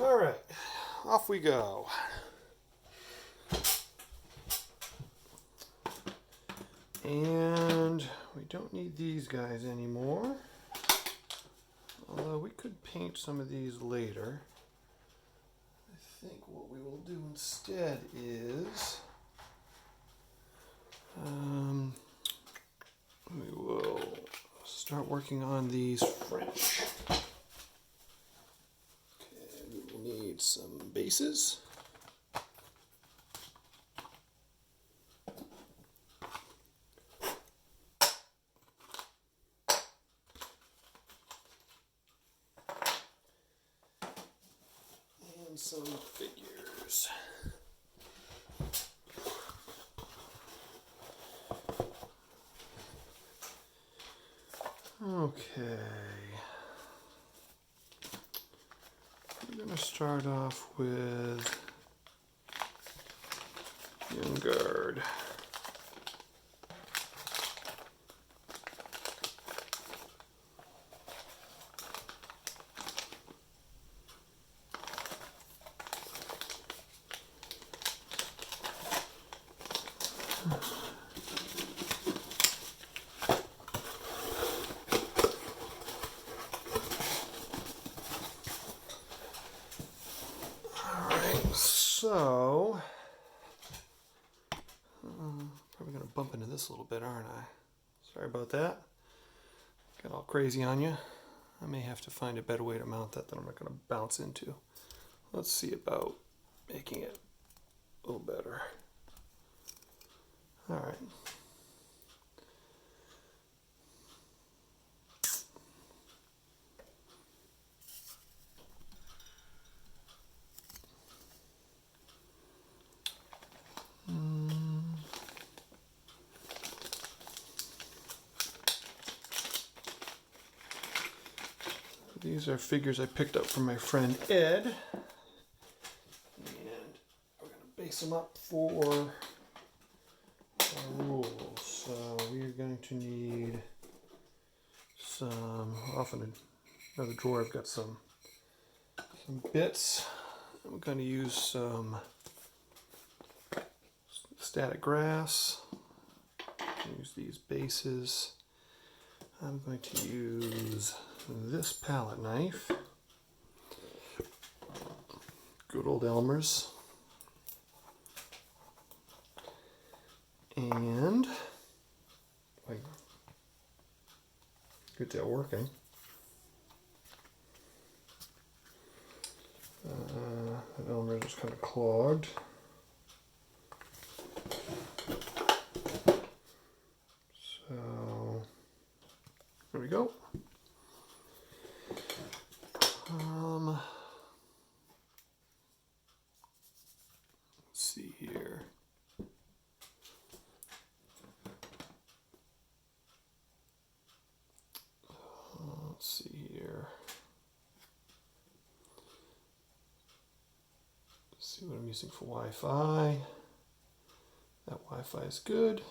All right, off we go. And we don't need these guys anymore. Although we could paint some of these later. I think what we will do instead is we will start working on these French. Okay, we will need some bases. And some figures. Okay. We're going to start off with Young Guard. So, probably going to bump into this a little bit, aren't I? Sorry about that. Got all crazy on you. I may have to find a better way to mount that I'm not going to bounce into. Let's see about making it a little better. All right. These are figures I picked up from my friend Ed, and we're going to base them up for our rules. So we are going to need some, off in another drawer I've got some bits. I'm going to use some static grass, use these bases. I'm going to use this palette knife, good old Elmer's, and good deal working. That Elmer's is kind of clogged. So there we go. Let's see here. Let's see here. Let's see what I'm using for Wi-Fi. That Wi-Fi is good.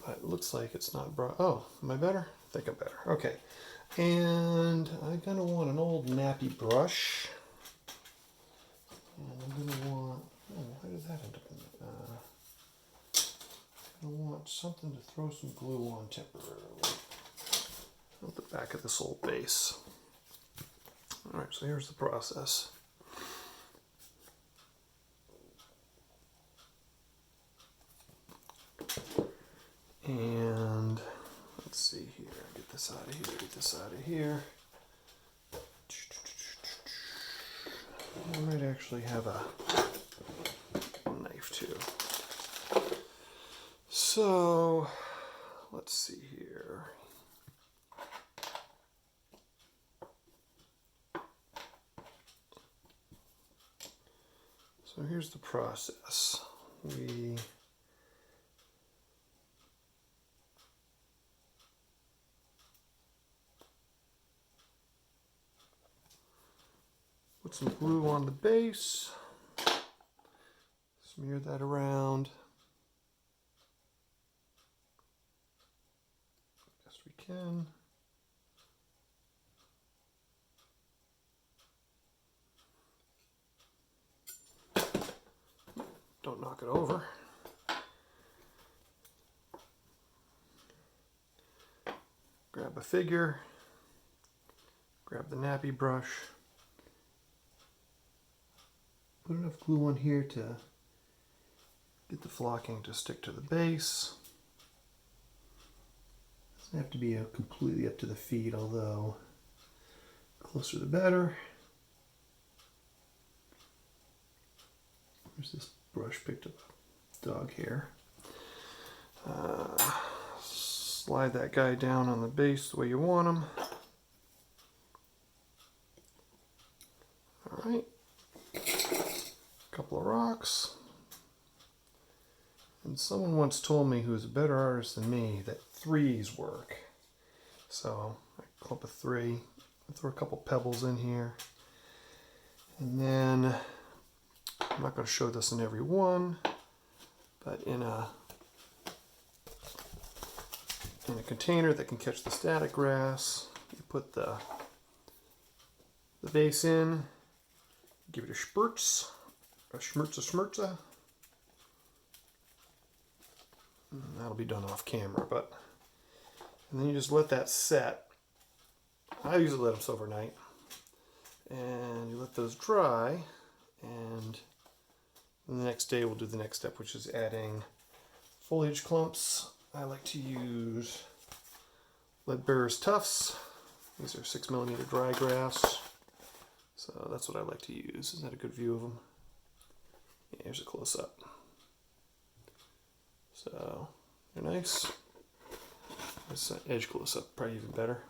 But it looks like it's not brought. Oh, am I better? I think I'm better. Okay. And I'm going to want an old nappy brush. And I'm going to want, oh, how did that end up in I want something to throw some glue on temporarily. At the back of this old base. Alright, so here's the process. And let's see here. Get this out of here, get this out of here. I might actually have a knife too. So, let's see here. So here's the process. We put some glue on the base, smear that around best we can. knock it over. Grab a figure, grab the nappy brush, put enough glue on here to get the flocking to stick to the base. Doesn't have to be completely up to the feet, although closer the better. There's this brush picked up dog hair. Slide that guy down on the base the way you want him. Alright. Couple of rocks. And someone once told me, who's a better artist than me, that threes work. So I clump a 3, I throw a couple pebbles in here. And then, I'm not going to show this in every one, but in a container that can catch the static grass, you put the base in, give it a spurtz, a schmerza. That'll be done off camera, and then you just let that set. I usually let them sit overnight, and you let those dry, and the next day we'll do the next step, which is adding foliage clumps. I like to use leadbearer's tufts. These are 6mm dry grass. So that's what I like to use. Is that a good view of them? Yeah, here's a close-up. So they're nice. This edge close-up, probably even better.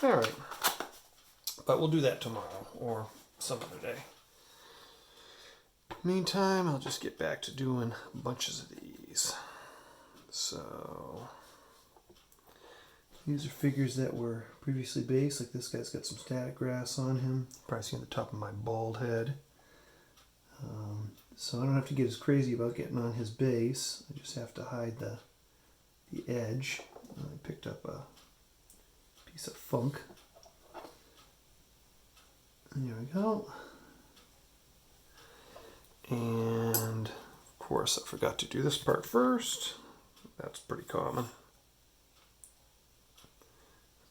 Alright. But we'll do that tomorrow or some other day. Meantime, I'll just get back to doing bunches of these. So, these are figures that were previously based. Like this guy's got some static grass on him. Probably see on the top of my bald head. So I don't have to get as crazy about getting on his base. I just have to hide the edge. I picked up a piece of funk. And there we go. And of course I forgot to do this part first. That's pretty common.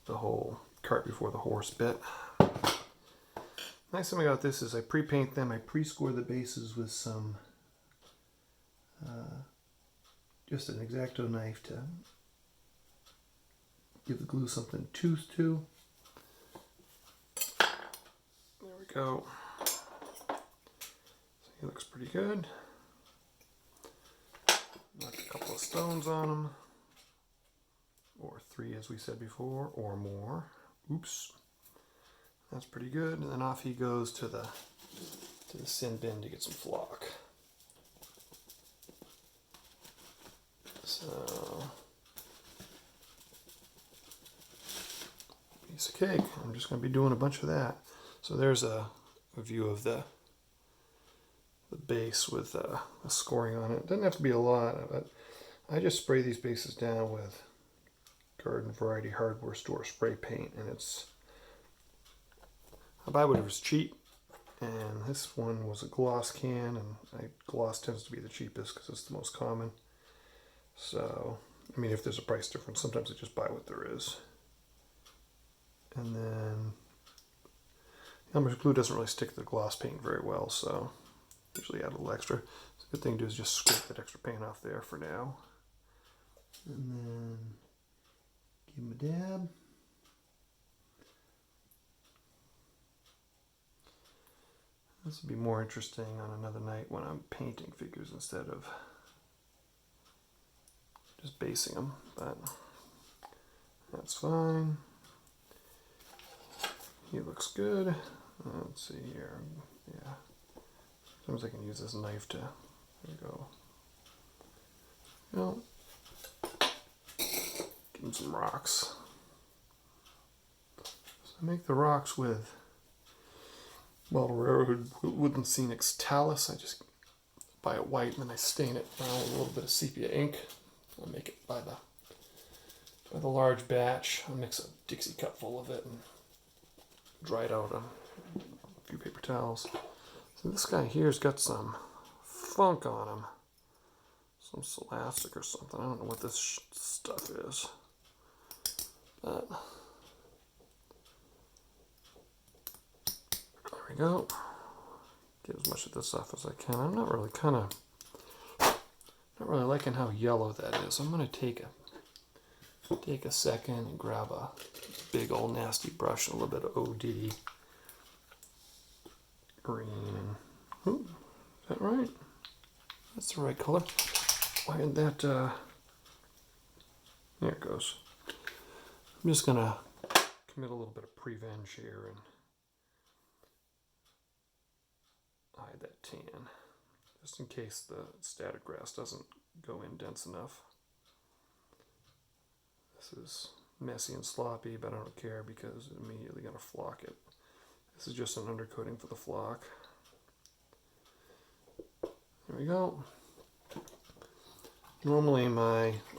The whole cart before the horse bit. Nice thing about this is I pre-paint them. I pre-score the bases with some just an X-Acto knife to give the glue something tooth to. There we go. He looks pretty good. Knock a couple of stones on him. Or 3 as we said before, or more. Oops. That's pretty good. And then off he goes to the sin bin to get some flock. So piece of cake. I'm just going to be doing a bunch of that. So there's a view of the base with a scoring on it. Doesn't have to be a lot, but I just spray these bases down with garden variety hardware store spray paint, and I buy whatever's cheap, and this one was a gloss can, and gloss tends to be the cheapest because it's the most common. So I mean, if there's a price difference, sometimes I just buy what there is. And then Elmer's glue doesn't really stick to the gloss paint very well, so usually add a little extra. So the good thing to do is just scrape that extra paint off there for now. And then give him a dab. This would be more interesting on another night when I'm painting figures instead of just basing them, but that's fine. He looks good. Let's see here. Yeah. Sometimes I can use this knife to, there we go. Well, give him some rocks. So I make the rocks with Model Railroad Wooden Scenics Talus. I just buy it white and then I stain it brown with a little bit of sepia ink. I'll make it by the large batch. I'll mix a Dixie cup full of it and dry it out on a few paper towels. towels. So this guy here's got some funk on him. Some elastic or something. I don't know what this stuff is. But there we go. Get as much of this off as I can. I'm not really liking how yellow that is. I'm gonna take a second and grab a big old nasty brush and a little bit of OD green. Ooh, is that right? That's the right color. Why did that? There it goes. I'm just gonna commit a little bit of prevenge here and hide that tan, just in case the static grass doesn't go in dense enough. This is messy and sloppy, but I don't care because it's immediately gonna flock it. This is just an undercoating for the flock. There we go. Normally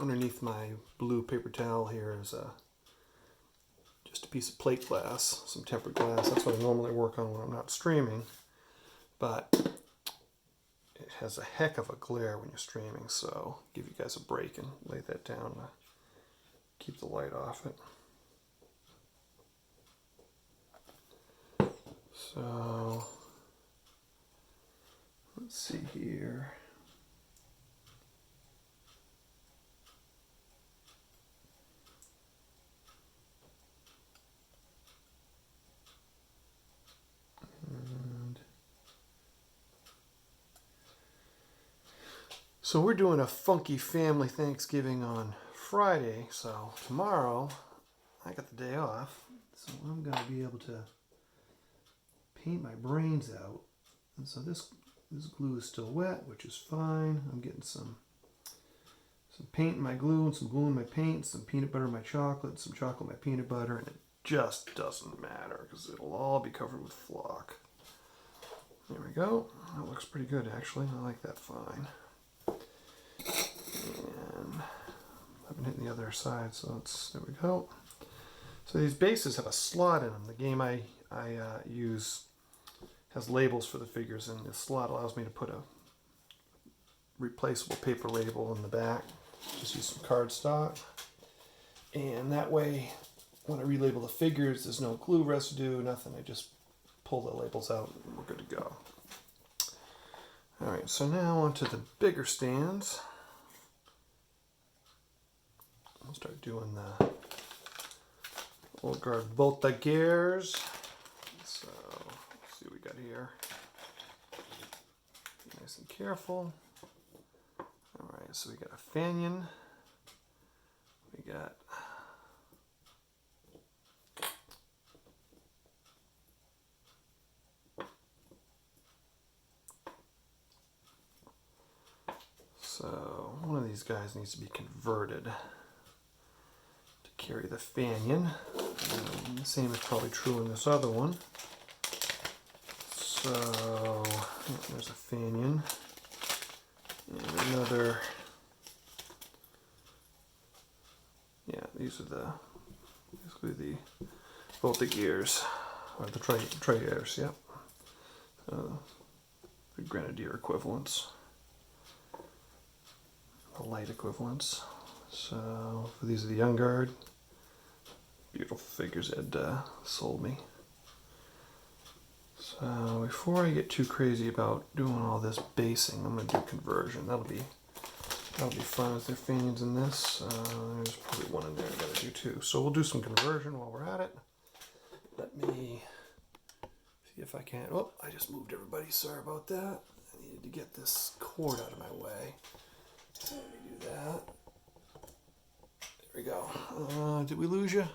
underneath my blue paper towel here is just a piece of plate glass, some tempered glass. That's what I normally work on when I'm not streaming, but it has a heck of a glare when you're streaming, so give you guys a break and lay that down to keep the light off it. So let's see here. So we're doing a funky family Thanksgiving on Friday, so tomorrow I got the day off, so I'm going to be able to paint my brains out. And so this glue is still wet, which is fine. I'm getting some paint in my glue and some glue in my paint, some peanut butter in my chocolate, some chocolate in my peanut butter, and it just doesn't matter because it'll all be covered with flock. There we go. That looks pretty good actually. I like that fine. And I haven't hit the other side, so there we go. So these bases have a slot in them. The game I use has labels for the figures, and this slot allows me to put a replaceable paper label in the back. Just use some cardstock, and that way when I relabel the figures there's no glue residue, nothing. I just pull the labels out and we're good to go. Alright, so now onto the bigger stands. I'll start doing the old guard Volta gears. So let's see what we got here. Be nice and careful. Alright, so we got a fanion. We got so one of these guys needs to be converted to carry the fanion. The same is probably true in this other one. So there's a fanion and another. Yeah, these are basically the Volta gears, or the tri-gears, yep. The Grenadier equivalents, the light equivalents. So these are the Young Guard. Beautiful figures Ed sold me. So before I get too crazy about doing all this basing, I'm going to do conversion. That'll be fun. Is there fanions in this? There's probably one in there I got to do too. So we'll do some conversion while we're at it. Let me see if I can. Oh, I just moved everybody. Sorry about that. I needed to get this cord out of my way. So let me do that. There we go. Did we lose you?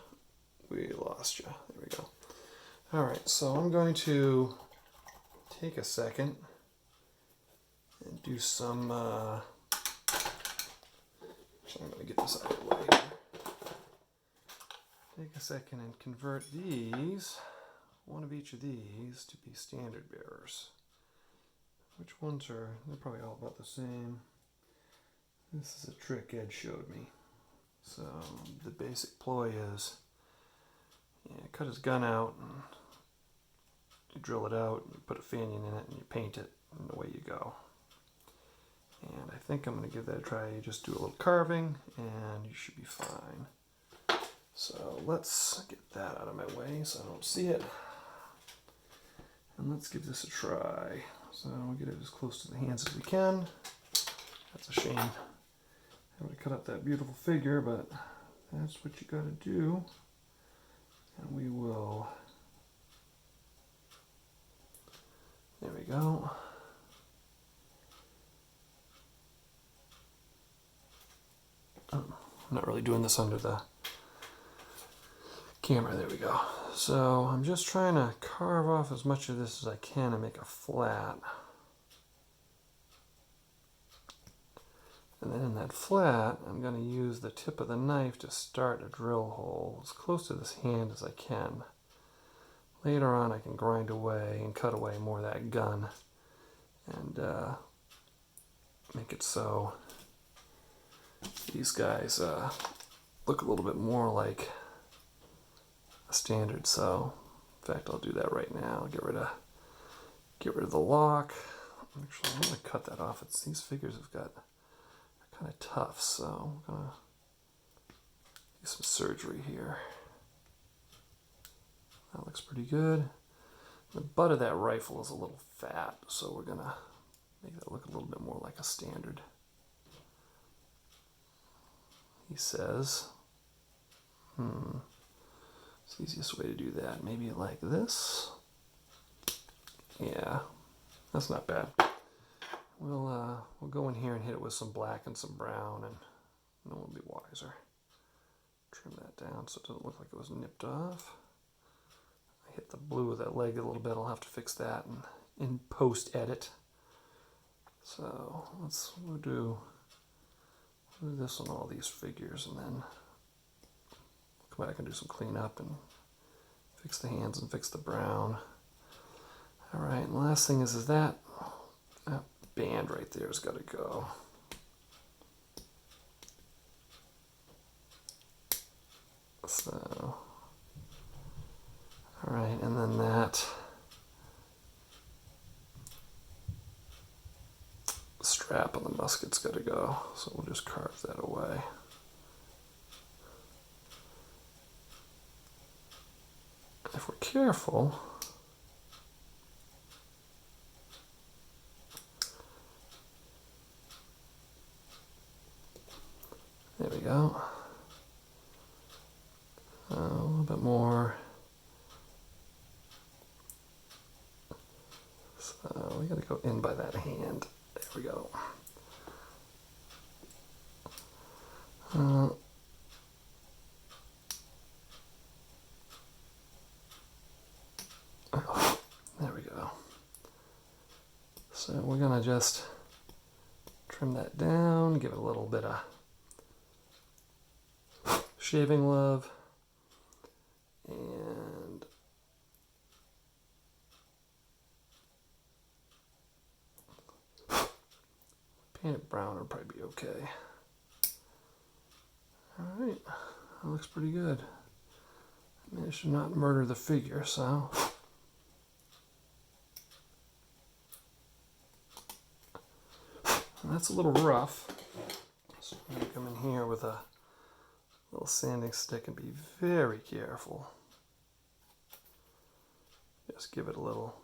We lost you. There we go. Alright, so I'm going to take a second and do some, I'm going to get this out of the way here. Take a second and convert these, one of each of these, to be standard bearers. Which ones are, they're probably all about the same. This is a trick Ed showed me. So the basic ploy is, cut his gun out and You drill it out, you put a fanion in it, and you paint it, and away you go. And I think I'm going to give that a try. You just do a little carving, and you should be fine. So let's get that out of my way so I don't see it. And let's give this a try. So we'll get it as close to the hands as we can. That's a shame. I would have cut up that beautiful figure, but that's what you got to do. And we will. There we go. I'm not really doing this under the camera. There we go. So I'm just trying to carve off as much of this as I can and make a flat. And then in that flat, I'm going to use the tip of the knife to start a drill hole as close to this hand as I can. Later on I can grind away and cut away more of that gun and make it so these guys look a little bit more like a standard. So in fact I'll do that right now. Get rid of the lock. Actually I'm going to cut that off. These figures have got kind of tough, so I'm gonna do some surgery here. That looks pretty good. The butt of that rifle is a little fat, so we're gonna make that look a little bit more like a standard. He says, it's the easiest way to do that. Maybe like this. Yeah, that's not bad. We'll go in here and hit it with some black and some brown, and then we'll be wiser. Trim that down so it doesn't look like it was nipped off. I hit the blue of that leg a little bit. I'll have to fix that in post edit. So we'll do this on all these figures, and then we'll come back and do some cleanup and fix the hands and fix the brown. All right, and the last thing is that band right there has got to go. So, all right, and then that strap on the musket's got to go. So we'll just carve that away. If we're careful, there we go. A little bit more. So we got to go in by that hand. There we go. There we go. So we're going to just trim that down, give it a little bit of shaving love, and paint it brown would probably be okay. Alright, that looks pretty good. I managed to not murder the figure, so. And that's a little rough. So I'm going to come in here with a little sanding stick and be very careful. Just give it a little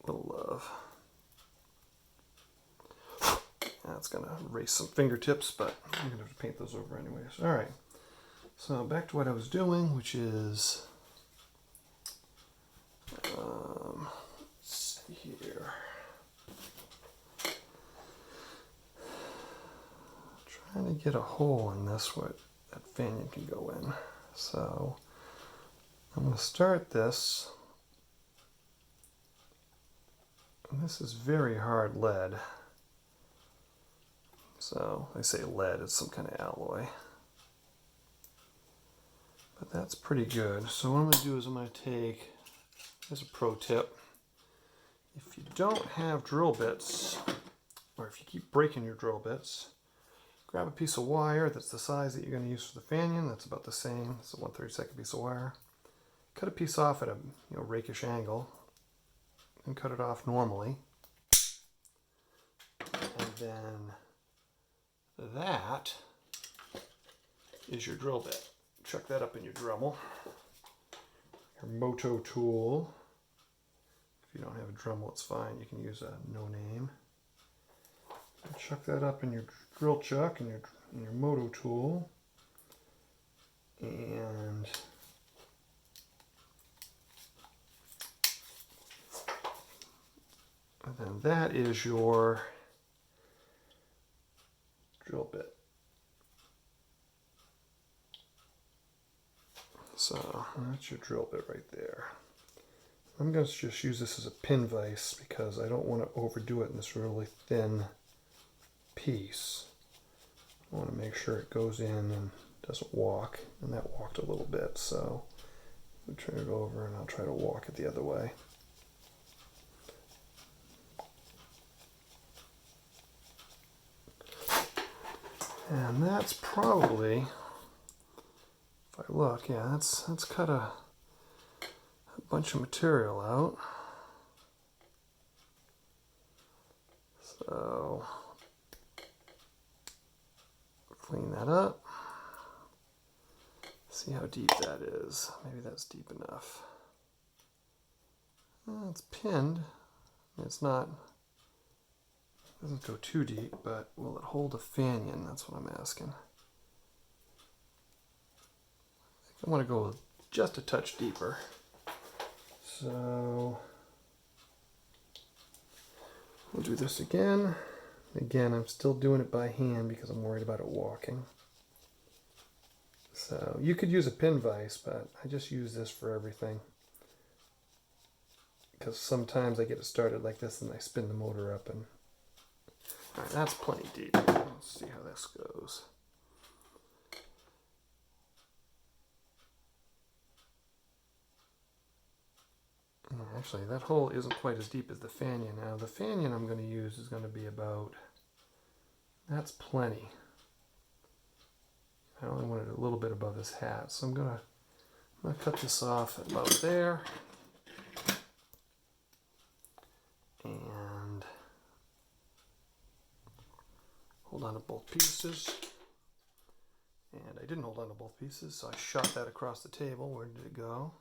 love. That's going to erase some fingertips, but I'm going to have to paint those over anyways. All right, so back to what I was doing, which is, let's see here. Trying to get a hole in this where that fanion can go in. So I'm going to start this. And this is very hard lead. So I say lead, it's some kind of alloy. But that's pretty good. So what I'm going to do is I'm going to take, as a pro tip, if you don't have drill bits, or if you keep breaking your drill bits, grab a piece of wire that's the size that you're going to use for the fanion. That's about the same. It's a 1/32 piece of wire. cut a piece off at a rakish angle and cut it off normally. And then that is your drill bit. Chuck that up in your Dremel. Your Moto tool. If you don't have a Dremel, it's fine. You can use a no name. And chuck that up in your drill chuck and your Moto tool. And then that is your drill bit. So that's your drill bit right there. I'm going to just use this as a pin vise because I don't want to overdo it in this really thin piece. I want to make sure it goes in and doesn't walk, and that walked a little bit, so I'll turn it over and I'll try to walk it the other way. And that's probably, if I look, yeah, that's cut a bunch of material out. So clean that up. See how deep that is. Maybe that's deep enough. It's pinned. It's not, doesn't go too deep, but will it hold a fanion? That's what I'm asking. I want to go just a touch deeper. So we'll do this again. Again, I'm still doing it by hand because I'm worried about it walking. So you could use a pin vise, but I just use this for everything. Because sometimes I get it started like this and I spin the motor up and... Alright, that's plenty deep. Let's see how this goes. Actually, that hole isn't quite as deep as the fanion. Now, the fanion I'm going to use is going to be about... That's plenty. I only wanted a little bit above his hat, so I'm gonna cut this off at about there. And hold on to both pieces. And I didn't hold on to both pieces, so I shot that across the table. Where did it go?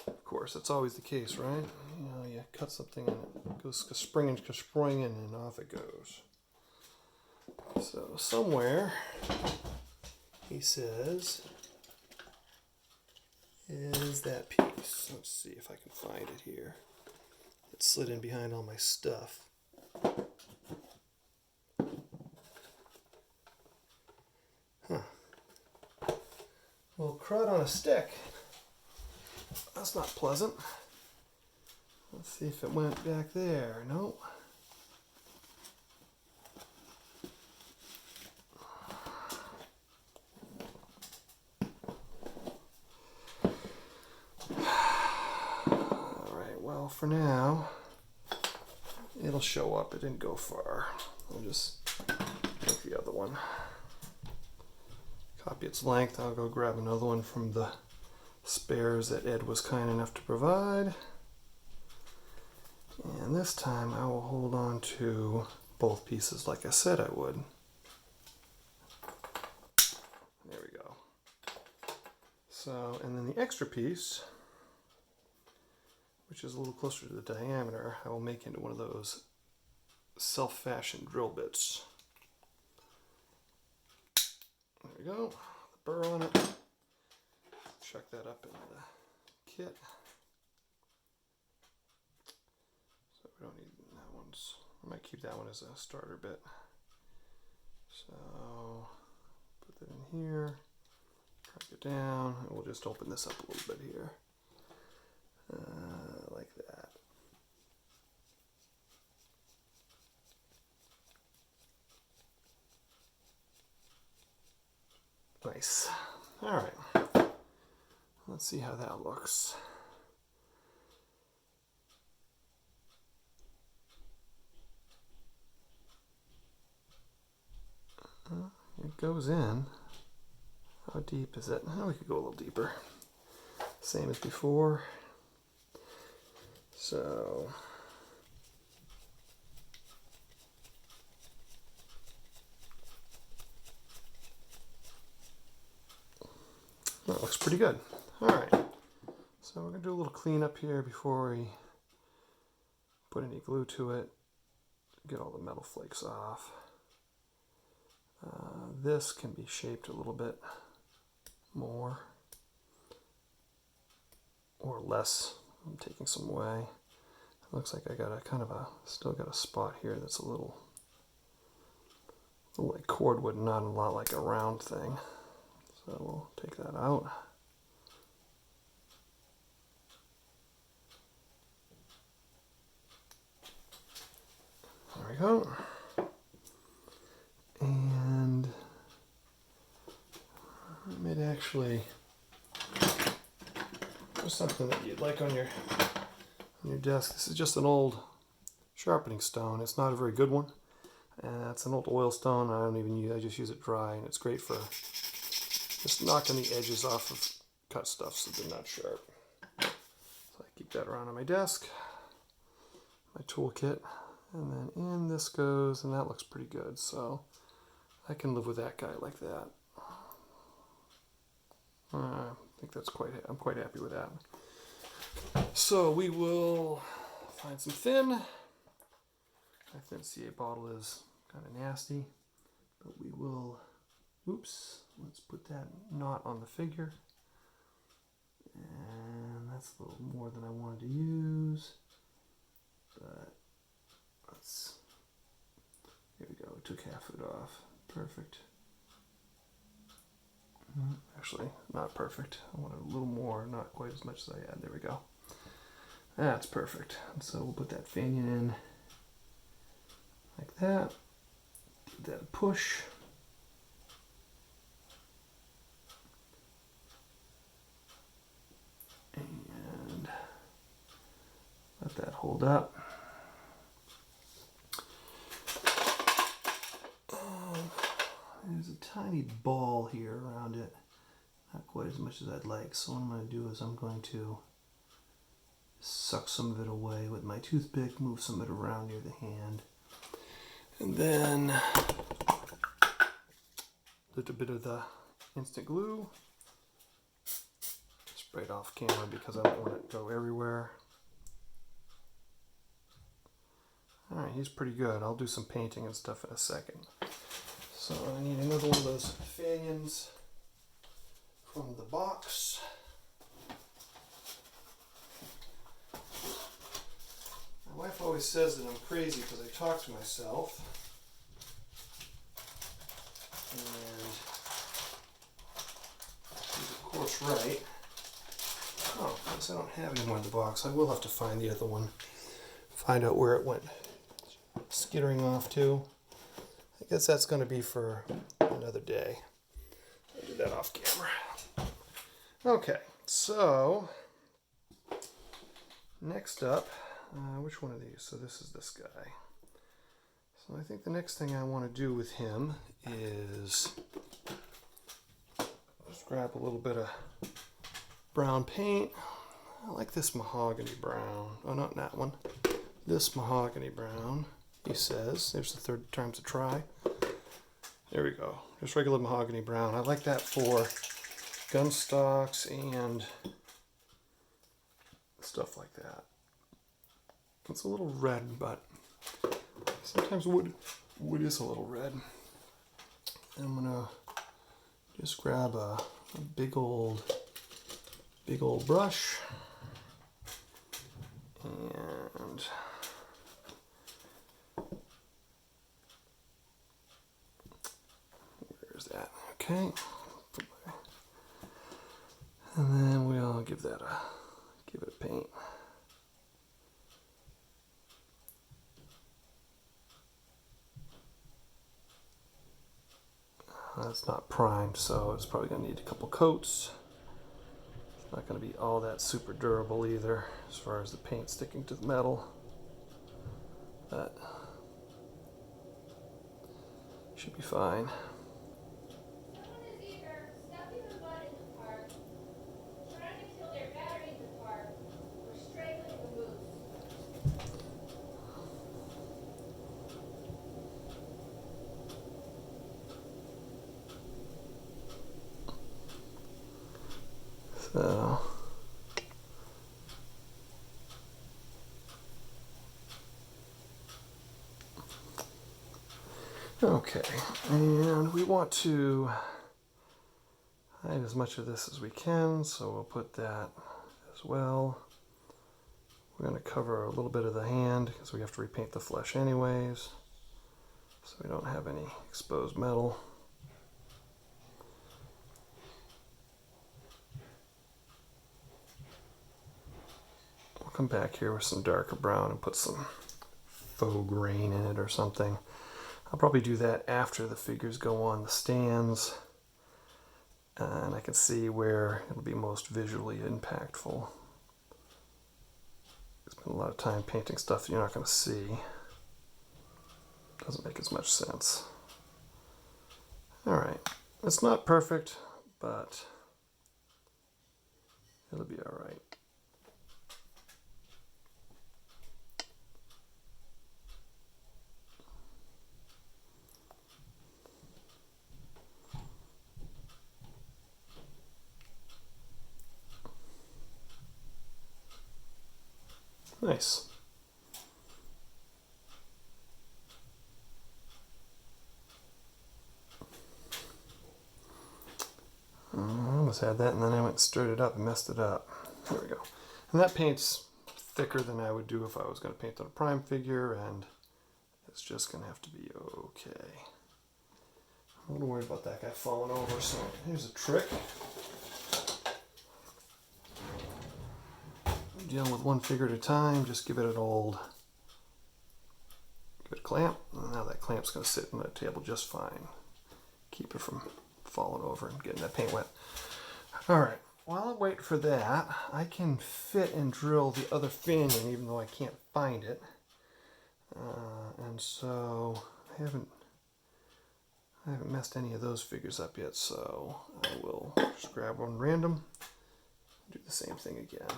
Of course, that's always the case, right? You know, you cut something and it goes springing and off it goes. So somewhere, he says, is that piece. Let's see if I can find it here. It slid in behind all my stuff. Huh. Well, crud on a stick. That's not pleasant. Let's see if it went back there. Nope. Well, for now, it'll show up. It didn't go far. I'll just make the other one. Copy its length. I'll go grab another one from the spares that Ed was kind enough to provide. And this time I will hold on to both pieces like I said I would. There we go. So, and then the extra piece, which is a little closer to the diameter, I will make into one of those self-fashioned drill bits. There we go, the burr on it. Chuck that up in the kit. So we don't need that one's, I might keep that one as a starter bit. So put that in here, crank it down, and we'll just open this up a little bit here. Like that. Nice. All right. Let's see how that looks. It goes in. How deep is it? Oh, we could go a little deeper. same as before. So that looks pretty good. All right, so we're gonna do a little cleanup here before we put any glue to it. Get all the metal flakes off. This can be shaped a little bit more or less. I'm taking some away. It looks like I got a kind of a, still got a spot here that's a little like cordwood, not a lot like a round thing. So we'll take that out. There we go. And I might actually do something that you'd like on your desk. This is just an old sharpening stone. It's not a very good one. It's an old oil stone. I don't even use. I just use it dry, and it's great for just knocking the edges off of cut stuff so they're not sharp. So I keep that around on my desk. My toolkit, and then in this goes, and that looks pretty good. So I can live with that guy like that. I think that's I'm quite happy with that. So we will find some thin. My thin CA bottle is kind of nasty, but we will, oops, let's put that knot on the figure. And that's a little more than I wanted to use, but let's, here we go, we took half of it off. Perfect. Actually, not perfect. I wanted a little more, not quite as much as I had. There we go. That's perfect. And so we'll put that fanion in like that. Give that a push. And let that hold up. There's a tiny ball here around it, not quite as much as I'd like, so what I'm going to do is I'm going to suck some of it away with my toothpick, move some of it around near the hand, and then a little bit of the instant glue, spray it off camera because I don't want it to go everywhere. Alright, he's pretty good. I'll do some painting and stuff in a second. So I need another one of those fanions from the box. My wife always says that I'm crazy because I talk to myself. And she's of course right. Oh, I guess I don't have any more in the box. I will have to find the other one. Find out where it went skittering off to. I guess that's going to be for another day. I'll do that off camera. Okay, so next up, which one of these? So this is this guy. So I think the next thing I want to do with him is just grab a little bit of brown paint. I like this mahogany brown. Oh, not that one. This mahogany brown. He says, there's the third time's a try. There we go. Just regular mahogany brown. I like that for gun stocks and stuff like that. It's a little red, but sometimes wood is a little red. I'm gonna just grab a big old brush and where's that? Okay, and then we'll give it a paint. It's not primed, so it's probably going to need a couple coats. It's not going to be all that super durable either, as far as the paint sticking to the metal. But should be fine. So okay, and we want to hide as much of this as we can, so we'll put that as well. We're going to cover a little bit of the hand because we have to repaint the flesh anyways, so we don't have any exposed metal. We'll come back here with some darker brown and put some faux grain in it or something. I'll probably do that after the figures go on the stands, and I can see where it'll be most visually impactful. Spend a lot of time painting stuff that you're not going to see. Doesn't make as much sense. Alright, it's not perfect, but it'll be alright. Nice. I almost had that and then I went and stirred it up and messed it up. There we go. And that paint's thicker than I would do if I was going to paint on a prime figure, and it's just going to have to be okay. I'm a little worried about that guy falling over, so here's a trick. Dealing with one figure at a time, just give it an old good clamp. And now that clamp's going to sit on the table just fine. Keep it from falling over and getting that paint wet. Alright, while I wait for that, I can fit and drill the other fin in even though I can't find it. And so I haven't messed any of those figures up yet, so I will just grab one random, do the same thing again.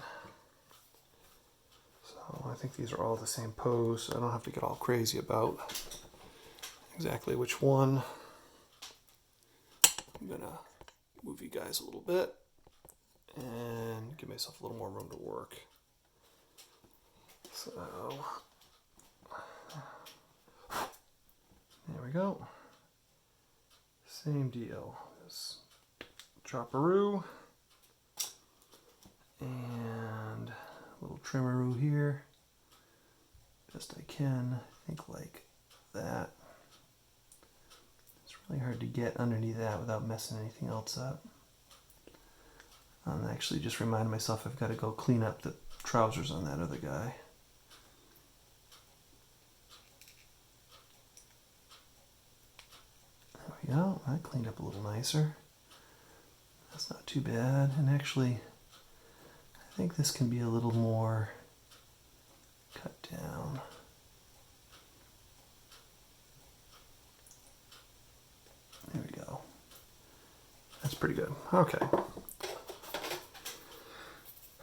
So I think these are all the same pose, so I don't have to get all crazy about exactly which one. I'm gonna move you guys a little bit and give myself a little more room to work. So there we go. Same deal. This chopperoo and a little trimmeroo here. Best I can. I think like that. It's really hard to get underneath that without messing anything else up. I'm actually just reminding myself I've got to go clean up the trousers on that other guy. There we go. That cleaned up a little nicer. That's not too bad. And actually, I think this can be a little more cut down. There we go. That's pretty good. Okay.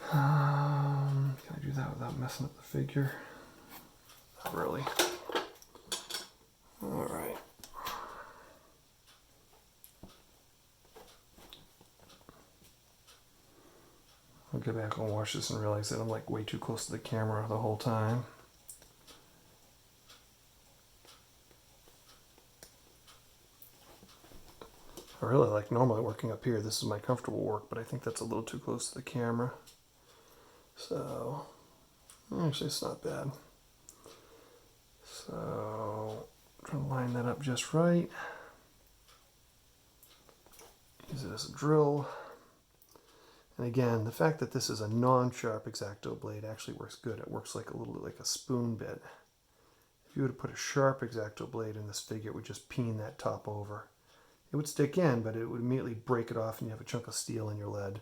Can I do that without messing up the figure? Not really. Alright. I'll get back and watch this and realize that I'm like way too close to the camera the whole time. I really like normally working up here. This is my comfortable work, but I think that's a little too close to the camera. So, actually it's not bad. So, trying to line that up just right. Use it as a drill. And again, the fact that this is a non-sharp X-Acto blade actually works good. It works like a little like a spoon bit. If you were to put a sharp X-Acto blade in this figure, it would just peen that top over. It would stick in, but it would immediately break it off and you have a chunk of steel in your lead.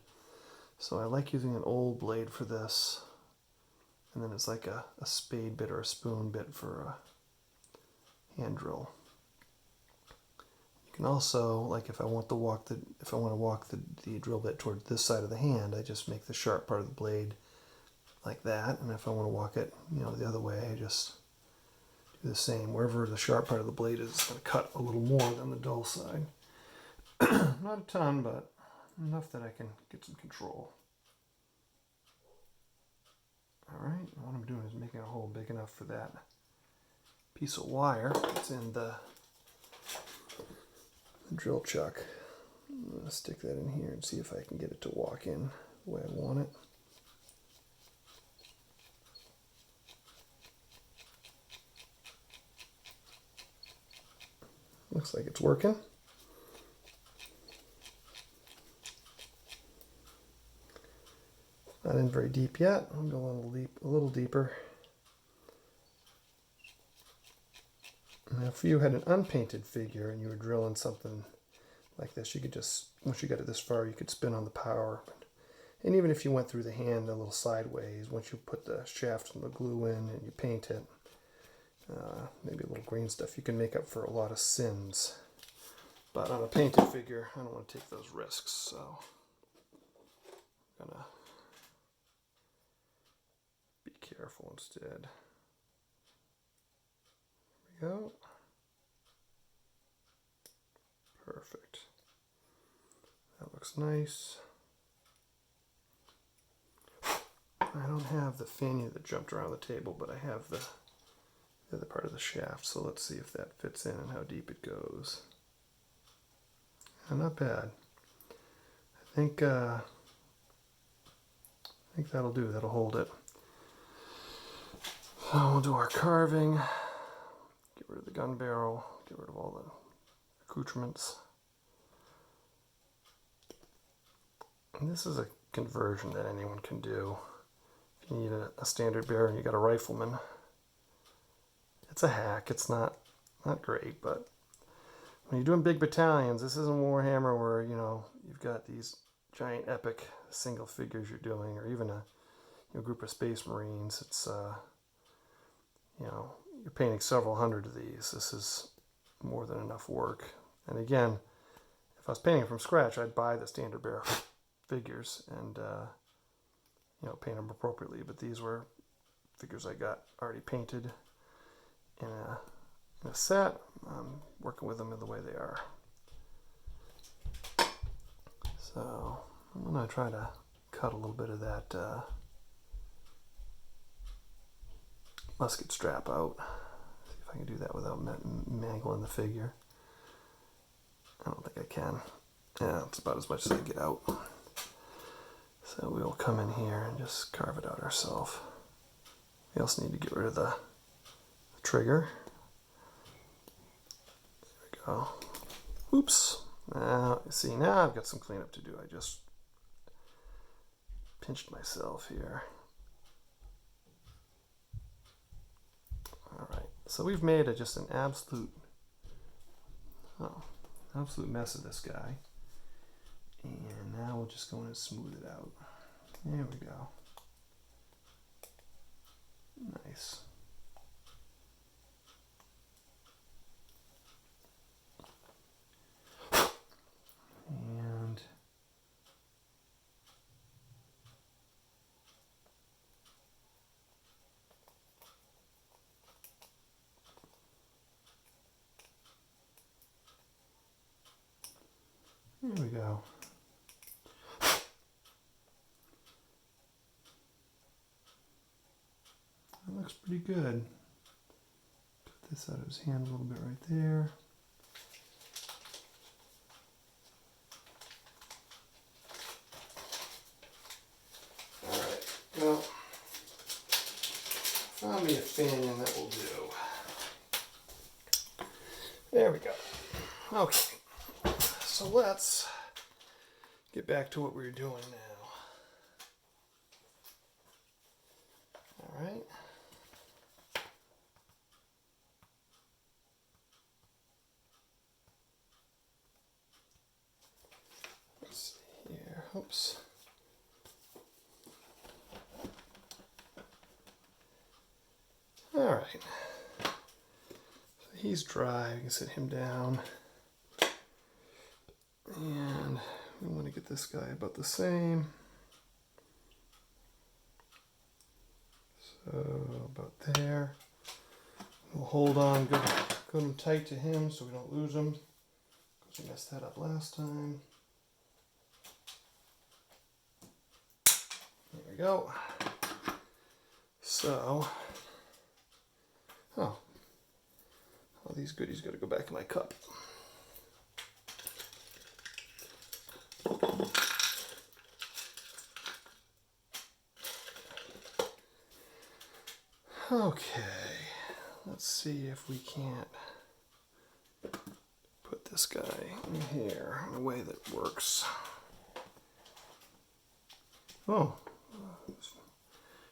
So I like using an old blade for this. And then it's like a spade bit or a spoon bit for a hand drill. You can also, like if I want to walk the drill bit toward this side of the hand, I just make the sharp part of the blade like that. And if I want to walk it, the other way, I just do the same. Wherever the sharp part of the blade is, it's going to cut a little more than the dull side. Not a ton, but enough that I can get some control. Alright, what I'm doing is making a hole big enough for that piece of wire that's in the drill chuck. I'm going to stick that in here and see if I can get it to walk in the way I want it. Looks like it's working. Not in very deep yet. I'll go a little deeper. Now, if you had an unpainted figure and you were drilling something like this, you could just, once you got it this far, you could spin on the power. And even if you went through the hand a little sideways, once you put the shaft and the glue in and you paint it, maybe a little green stuff, you can make up for a lot of sins. But on a painted figure, I don't want to take those risks, so I'm gonna be careful instead. There we go. Perfect. That looks nice. I don't have the fanion that jumped around the table, but I have the other part of the shaft, so let's see if that fits in and how deep it goes. Not bad. I think that'll do. That'll hold it. So we'll do our carving. Get rid of the gun barrel. Get rid of all the accoutrements. And this is a conversion that anyone can do. If you need a standard bearer and you got a rifleman, it's a hack. It's not great, but when you're doing big battalions, this isn't Warhammer where, you know, you've got these giant epic single figures you're doing, or even a group of Space Marines. It's, you know, you're painting several hundred of these. This is more than enough work. And again, if I was painting from scratch, I'd buy the standard bearer figures and, you know, paint them appropriately. But these were figures I got already painted in a set. I'm working with them in the way they are. So I'm going to try to cut a little bit of that musket strap out. See if I can do that without mangling the figure. I don't think I can. Yeah, it's about as much as I get out. So we'll come in here and just carve it out ourselves. We also need to get rid of the trigger. There we go. Oops. Now, see, now I've got some cleanup to do. I just pinched myself here. Alright, so we've made just an absolute mess of this guy. And now we'll just go in and smooth it out. There we go. Nice. And there we go. That looks pretty good. Put this out of his hand a little bit right there. Alright, well, found me a fanion that will do. There we go. Okay, so let's get back to what we were doing now. Alright. Let's see here. Oops. Alright. So he's dry. We can sit him down. And we want to get this guy about the same. So about there. We'll hold on good and tight to him so we don't lose him, because we messed that up last time. There we go. So, oh, all these goodies got to go back in my cup. Okay, let's see if we can't put this guy in here in a way that works. Oh,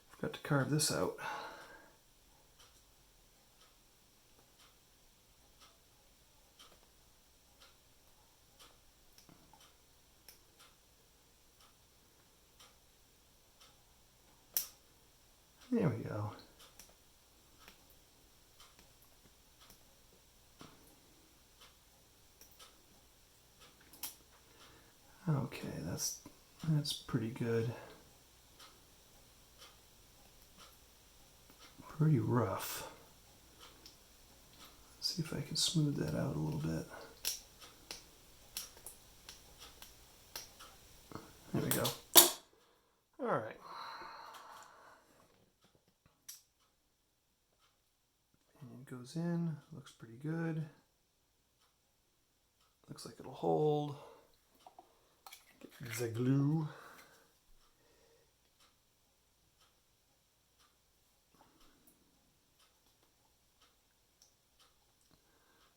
forgot to carve this out. There we go. Okay, that's pretty good. Pretty rough. Let's see if I can smooth that out a little bit. There we go. All right. And it goes in. Looks pretty good. Looks like it'll hold. Get the glue.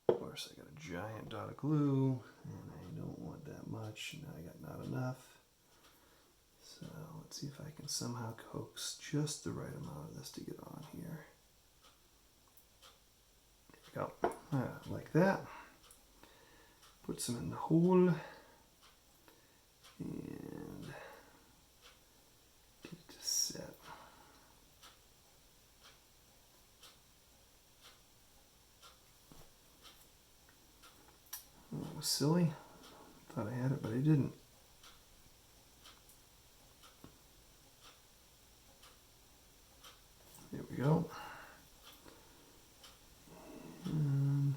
Of course, I got a giant dot of glue, and I don't want that much. Now I got not enough. So let's see if I can somehow coax just the right amount of this to get on here. There we go. Like that. Put some in the hole. And get it to set. Oh, that was silly. Thought I had it, but I didn't. There we go. And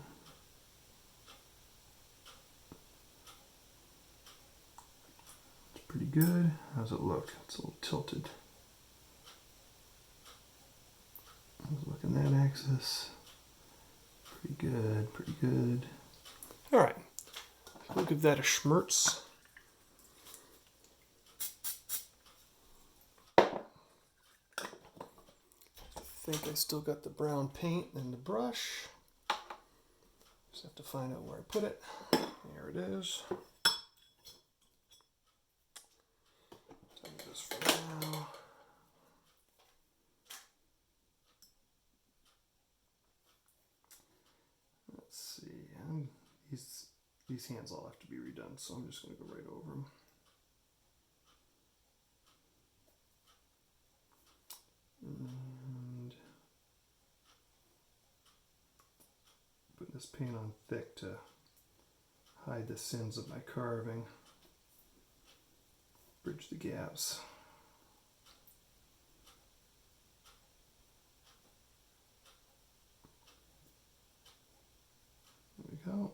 it's pretty good. How's it look? It's a little tilted. Let's look in that axis. Pretty good, pretty good. All right, we'll give that a schmertz. I think I still got the brown paint and the brush. Just have to find out where I put it. There it is. Take this for now. Let's see. These hands all have to be redone, so I'm just going to go right over them. And putting this paint on thick to hide the sins of my carving. Bridge the gaps. There we go.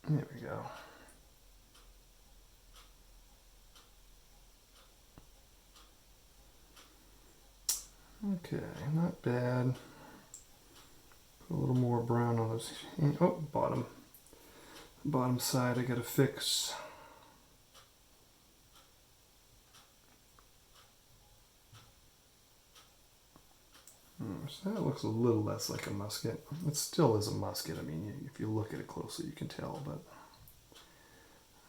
There we go. Okay, not bad. Put a little more brown on those. Oh, bottom side I gotta fix. So that looks a little less like a musket. It still is a musket. I mean, if you look at it closely, you can tell, but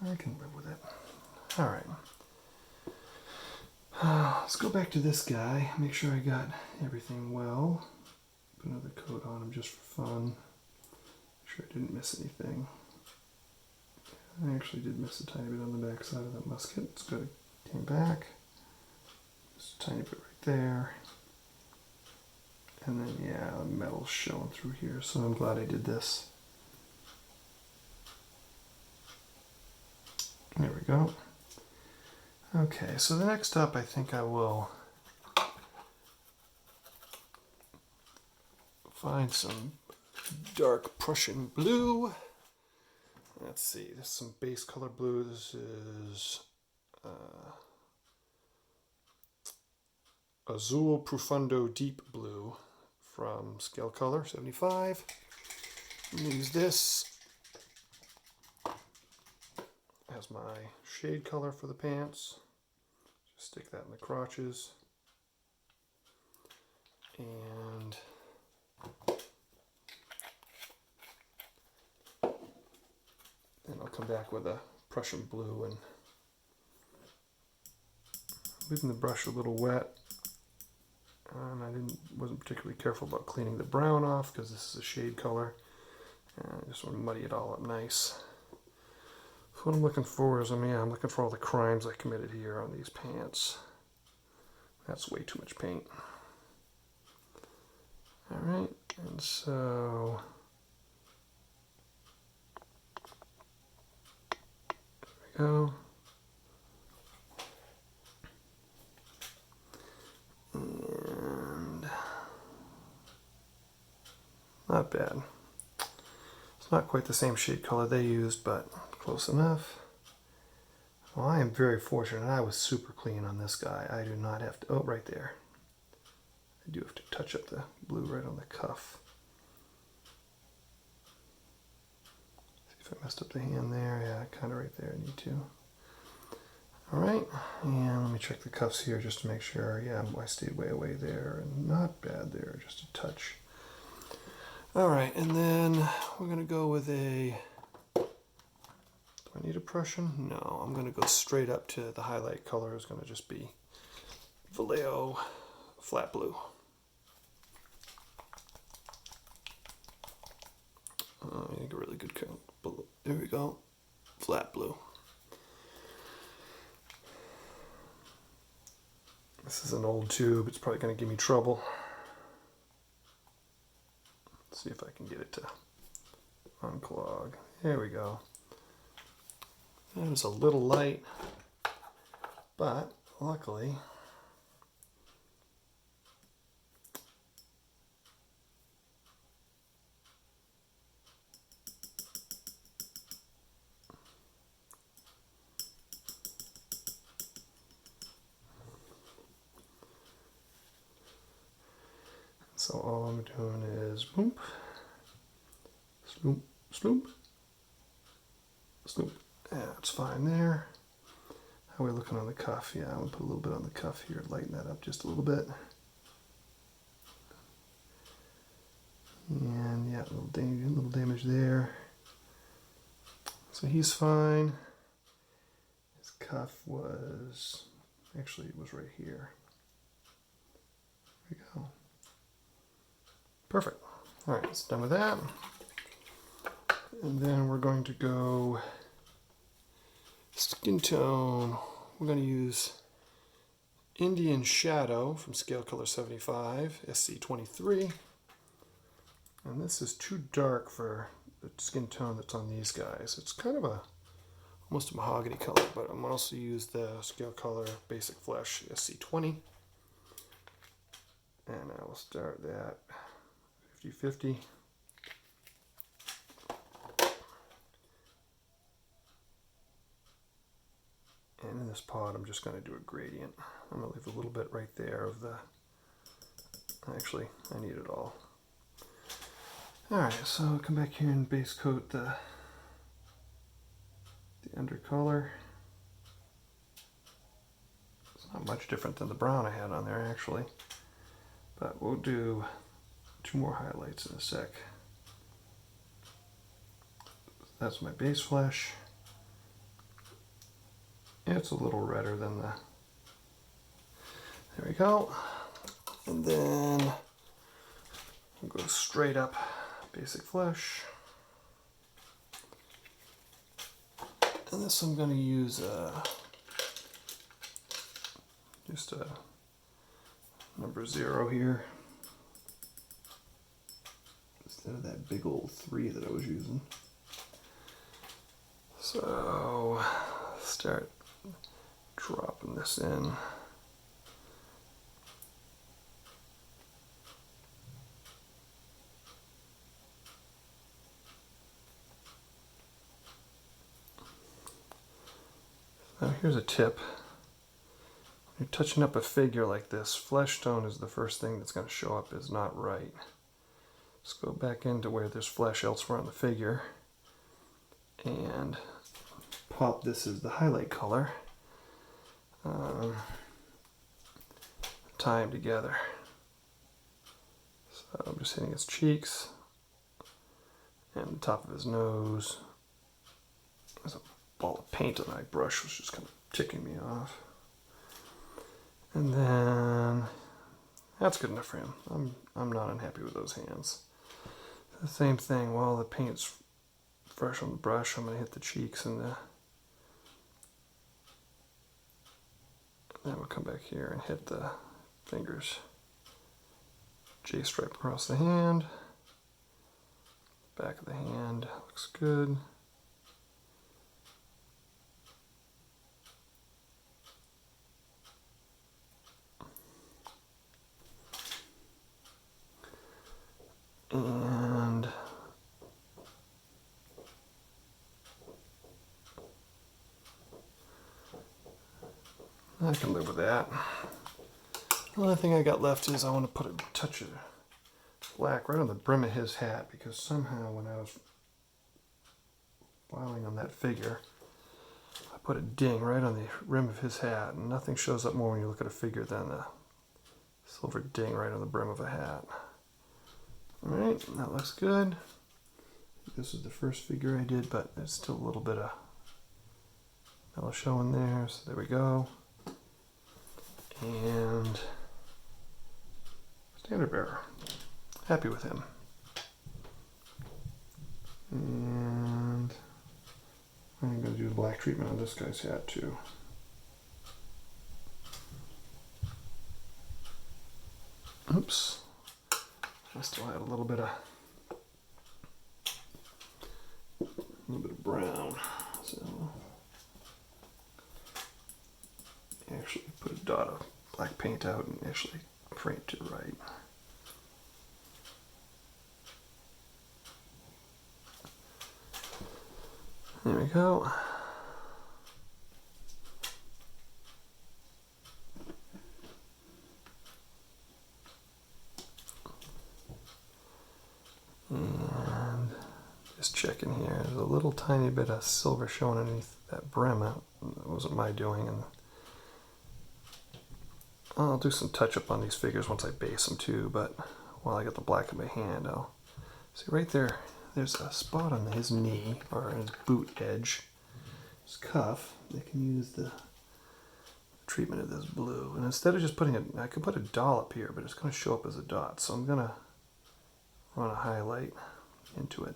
I can live with it. All right. Let's go back to this guy. Make sure I got everything well. Put another coat on him just for fun. Make sure I didn't miss anything. I actually did miss a tiny bit on the back side of that musket. It's good. It came back. Just a tiny bit right there. And then, yeah, the metal's showing through here, so I'm glad I did this. There we go. Okay, so the next up, I think I will find some dark Prussian blue. Let's see, this is some base color blue. This is Azul Profundo Deep Blue from Scale Color 75. I'm going to use this as my shade color for the pants. Just stick that in the crotches. And then I'll come back with a Prussian blue and leaving the brush a little wet. And I wasn't particularly careful about cleaning the brown off because this is a shade color. And I just want to muddy it all up nice. So what I'm looking for is, I'm looking for all the crimes I committed here on these pants. That's way too much paint. Alright, and so there we go. And not bad. It's not quite the same shade color they used, but close enough. Well, I am very fortunate. I was super clean on this guy. I do not have to, oh, right there. I do have to touch up the blue right on the cuff. See if I messed up the hand there. Yeah, kind of right there. I need to. Alright, and let me check the cuffs here just to make sure. Yeah, I stayed way away there, and not bad there, just a touch. Alright, and then we're going to go with a... Do I need a Prussian? No, I'm going to go straight up to the highlight color. Is going to just be Vallejo flat blue. I think a really good color. There we go, flat blue. This is an old tube. It's probably going to give me trouble. Let's see if I can get it to unclog. There we go. That was a little light, but luckily so all I'm doing is boom, sloop, sloop, sloop. Yeah, it's fine there. How are we looking on the cuff? Yeah, I'm going to put a little bit on the cuff here, lighten that up just a little bit. And yeah, a little damage there. So he's fine. His cuff was, actually it was right here. There we go. Perfect. All right, it's done with that. And then we're going to go skin tone. We're going to use Indian Shadow from Scale Color 75, SC23. And this is too dark for the skin tone that's on these guys. It's kind of almost a mahogany color, but I'm going to also use the Scale Color Basic Flesh SC20. And I will start that 50-50. And in this pot, I'm just going to do a gradient. I'm going to leave a little bit right there of the... Actually, I need it all. Alright, so I'll come back here and base coat the undercolor. It's not much different than the brown I had on there, actually. But we'll do 2 more highlights in a sec. That's my base flesh. It's a little redder than the... There we go. And then we'll go straight up basic flesh. And this I'm going to use just a number 0 here instead of that big old 3 that I was using. So start dropping this in. Now here's a tip. When you're touching up a figure like this, flesh tone is the first thing that's going to show up as not right. Let's go back into where there's flesh elsewhere on the figure and pop this as the highlight color. Tie them together. So I'm just hitting his cheeks and the top of his nose. There's a ball of paint on my brush, which is kind of ticking me off. And then that's good enough for him. I'm not unhappy with those hands. The same thing, while the paint's fresh on the brush, I'm going to hit the cheeks and then we'll come back here and hit the fingers. J-stripe across the hand. Back of the hand looks good. And I can live with that. The only thing I got left is I want to put a touch of black right on the brim of his hat, because somehow when I was filing on that figure, I put a ding right on the rim of his hat, and nothing shows up more when you look at a figure than a silver ding right on the brim of a hat. Alright, that looks good. This is the first figure I did, but there's still a little bit of metal showing there, so there we go. And standard bearer. Happy with him. And I'm going to do the black treatment on this guy's hat too. Oops. I still had a little bit of brown, so actually put a dot of black paint out and actually print it right. There we go. And just checking here, there's a little tiny bit of silver showing underneath that brim. That wasn't my doing, and I'll do some touch up on these figures once I base them too, but while I get the black in my hand, I'll see right there, there's a spot on his knee, or his boot edge, his cuff. They can use the treatment of this blue, and instead of just putting it, I could put a dollop here, but it's going to show up as a dot, so I'm going to run a highlight into it.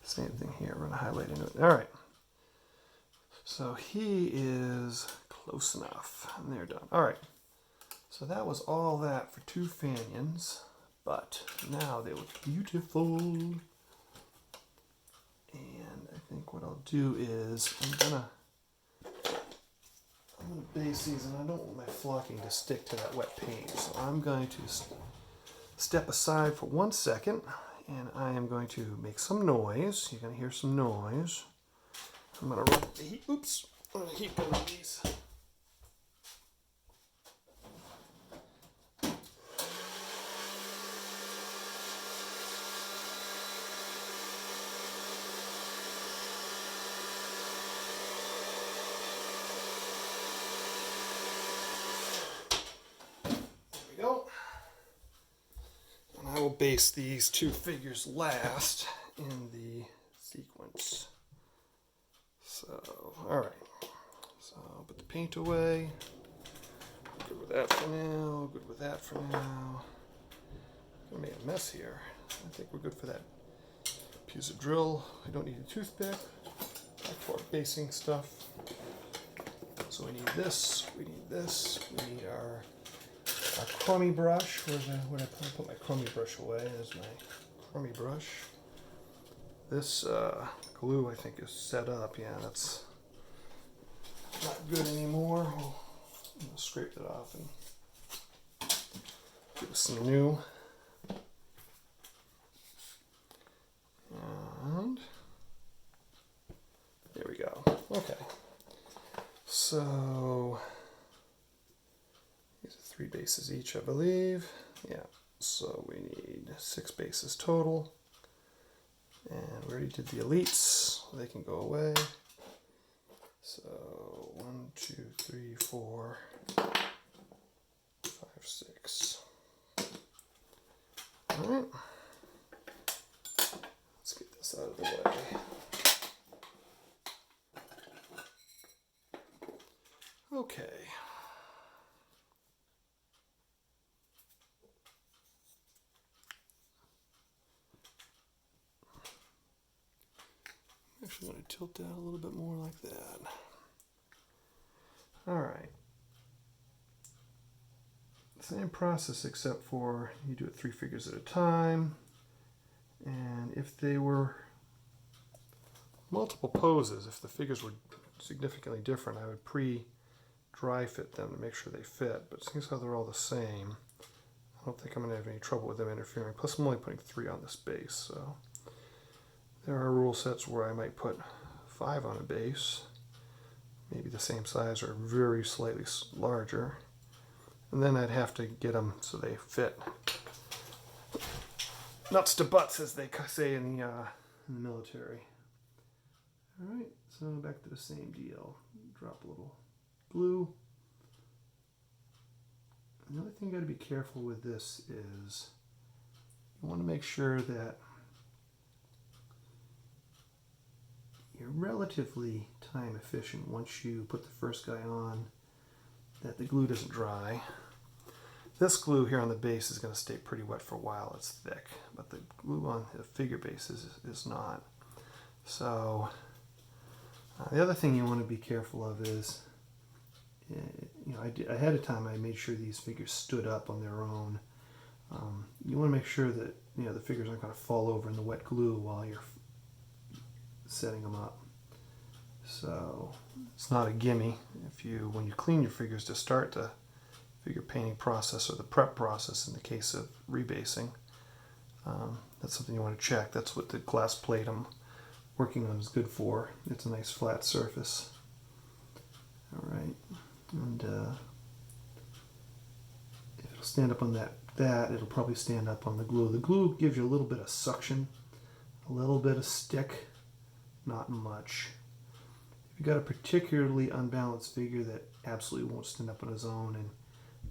Same thing here, run a highlight into it. Alright, so he is close enough, and they're done. Alright, so that was all that for two Fanions, but now they look beautiful. And I think what I'll do is I'm gonna base these, and I don't want my flocking to stick to that wet paint, so I'm going to step aside for 1 second, and I am going to make some noise. You're going to hear some noise. I'm going to run the heat. Oops, I'm going to heat gun on these. I will base these two figures last in the sequence. So, alright. So, I'll put the paint away. Good with that for now. Good with that for now. I'm going to make a mess here. I think we're good for that piece of drill. I don't need a toothpick. back to our basing stuff. So we need this, we need this, we need our chromie brush. Where'd I put my chromie brush away? There's my chromie brush. This glue I think is set up. Yeah, that's not good anymore. We'll scrape it off and give us some new. And there we go. Okay. So these are 3 bases each, I believe. Yeah. So we need 6 bases total. And we already did the elites. They can go away. So 1, 2, 3, 4, 5, 6. All right. Let's get this out of the way. Okay. Actually, I'm going to tilt that a little bit more like that. All right. Same process except for you do it 3 figures at a time. And if they were multiple poses, if the figures were significantly different, I would pre-dry fit them to make sure they fit. But seeing as how they're all the same, I don't think I'm going to have any trouble with them interfering. Plus, I'm only putting 3 on this base, so there are rule sets where I might put 5 on a base, maybe the same size or very slightly larger, and then I'd have to get them so they fit nuts to butts, as they say in the military. All right, so back to the same deal. Drop a little glue. Another thing you got to be careful with this is you want to make sure that you're relatively time efficient once you put the first guy on, that the glue doesn't dry. This glue here on the base is going to stay pretty wet for a while. It's thick, but the glue on the figure base is not. So the other thing you want to be careful of is, ahead of time I made sure these figures stood up on their own. You want to make sure that the figures aren't going to fall over in the wet glue while you're setting them up. So it's not a gimme. When you clean your figures to start the figure painting process or the prep process in the case of rebasing, that's something you want to check. That's what the glass plate I'm working on is good for. It's a nice flat surface. All right, and if it'll stand up on that it'll probably stand up on the glue. The glue gives you a little bit of suction, a little bit of stick, not much. If you've got a particularly unbalanced figure that absolutely won't stand up on its own and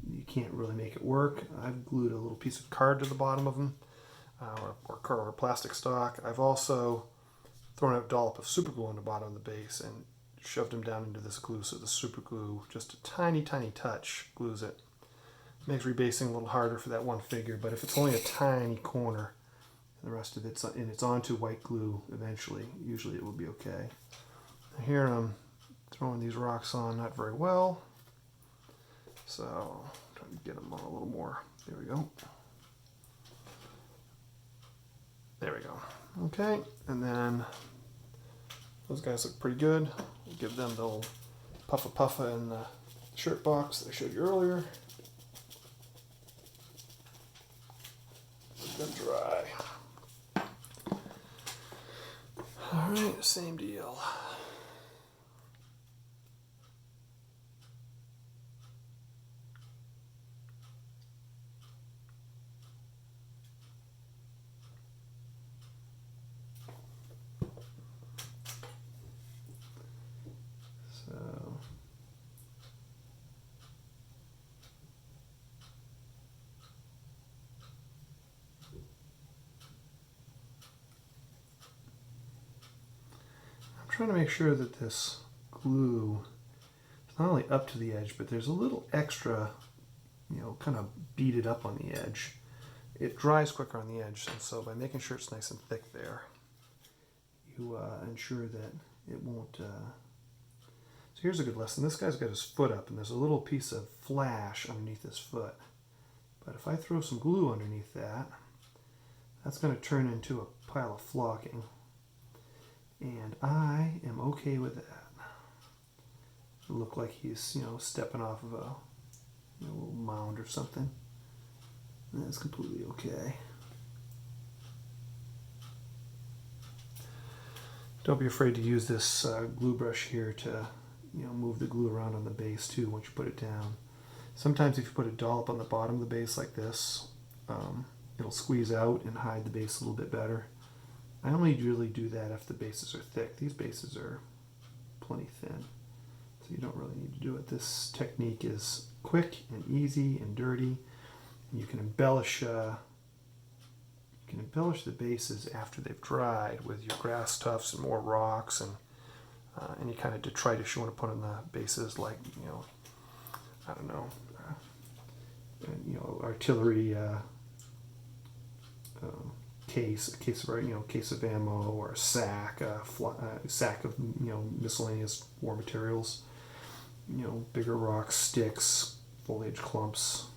you can't really make it work, I've glued a little piece of card to the bottom of them, or plastic stock. I've also thrown a dollop of super glue on the bottom of the base and shoved them down into this glue, so the super glue, just a tiny touch, glues it. Makes rebasing a little harder for that one figure, but if it's only a tiny corner and the rest of it's onto white glue eventually, usually it will be okay. Here I'm throwing these rocks on not very well, so I'm trying to get them on a little more. There we go. There we go. Okay, and then those guys look pretty good. We'll give them the old puffa in the shirt box that I showed you earlier. Let them dry. Alright, same deal. Trying to make sure that this glue is not only up to the edge, but there's a little extra, kind of beaded up on the edge. It dries quicker on the edge, and so by making sure it's nice and thick there, you ensure that it won't. So here's a good lesson. This guy's got his foot up, and there's a little piece of flash underneath his foot. But if I throw some glue underneath that, that's going to turn into a pile of flocking. And I am okay with that. It'll look like he's, stepping off of a little mound or something. And that's completely okay. Don't be afraid to use this glue brush here to, move the glue around on the base too once you put it down. Sometimes if you put a dollop on the bottom of the base like this, it'll squeeze out and hide the base a little bit better. I only really do that if the bases are thick. These bases are plenty thin, so you don't really need to do it. This technique is quick and easy and dirty. And you can embellish the bases after they've dried with your grass tufts and more rocks and any kind of detritus you want to put in the bases, like I don't know, artillery case, a case of ammo, or a sack of miscellaneous war materials, bigger rocks, sticks, foliage clumps.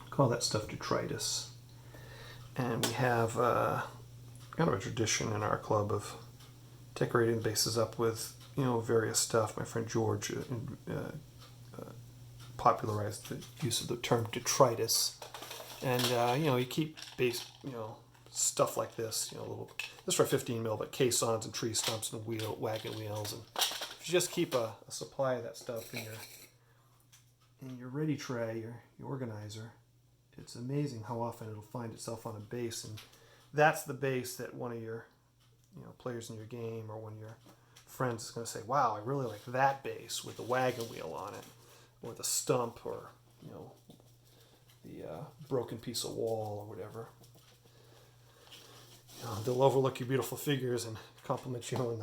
Call that stuff detritus. And we have kind of a tradition in our club of decorating the bases up with various stuff. My friend George popularized the use of the term detritus, and you keep base stuff like this, this for 15 mil, but caissons and tree stumps and wagon wheels, and if you just keep a supply of that stuff in your ready tray, your organizer, it's amazing how often it'll find itself on a base, and that's the base that one of your players in your game or one of your friends is going to say, wow, I really like that base with the wagon wheel on it, or the stump, or the broken piece of wall or whatever. They'll overlook your beautiful figures and compliment you on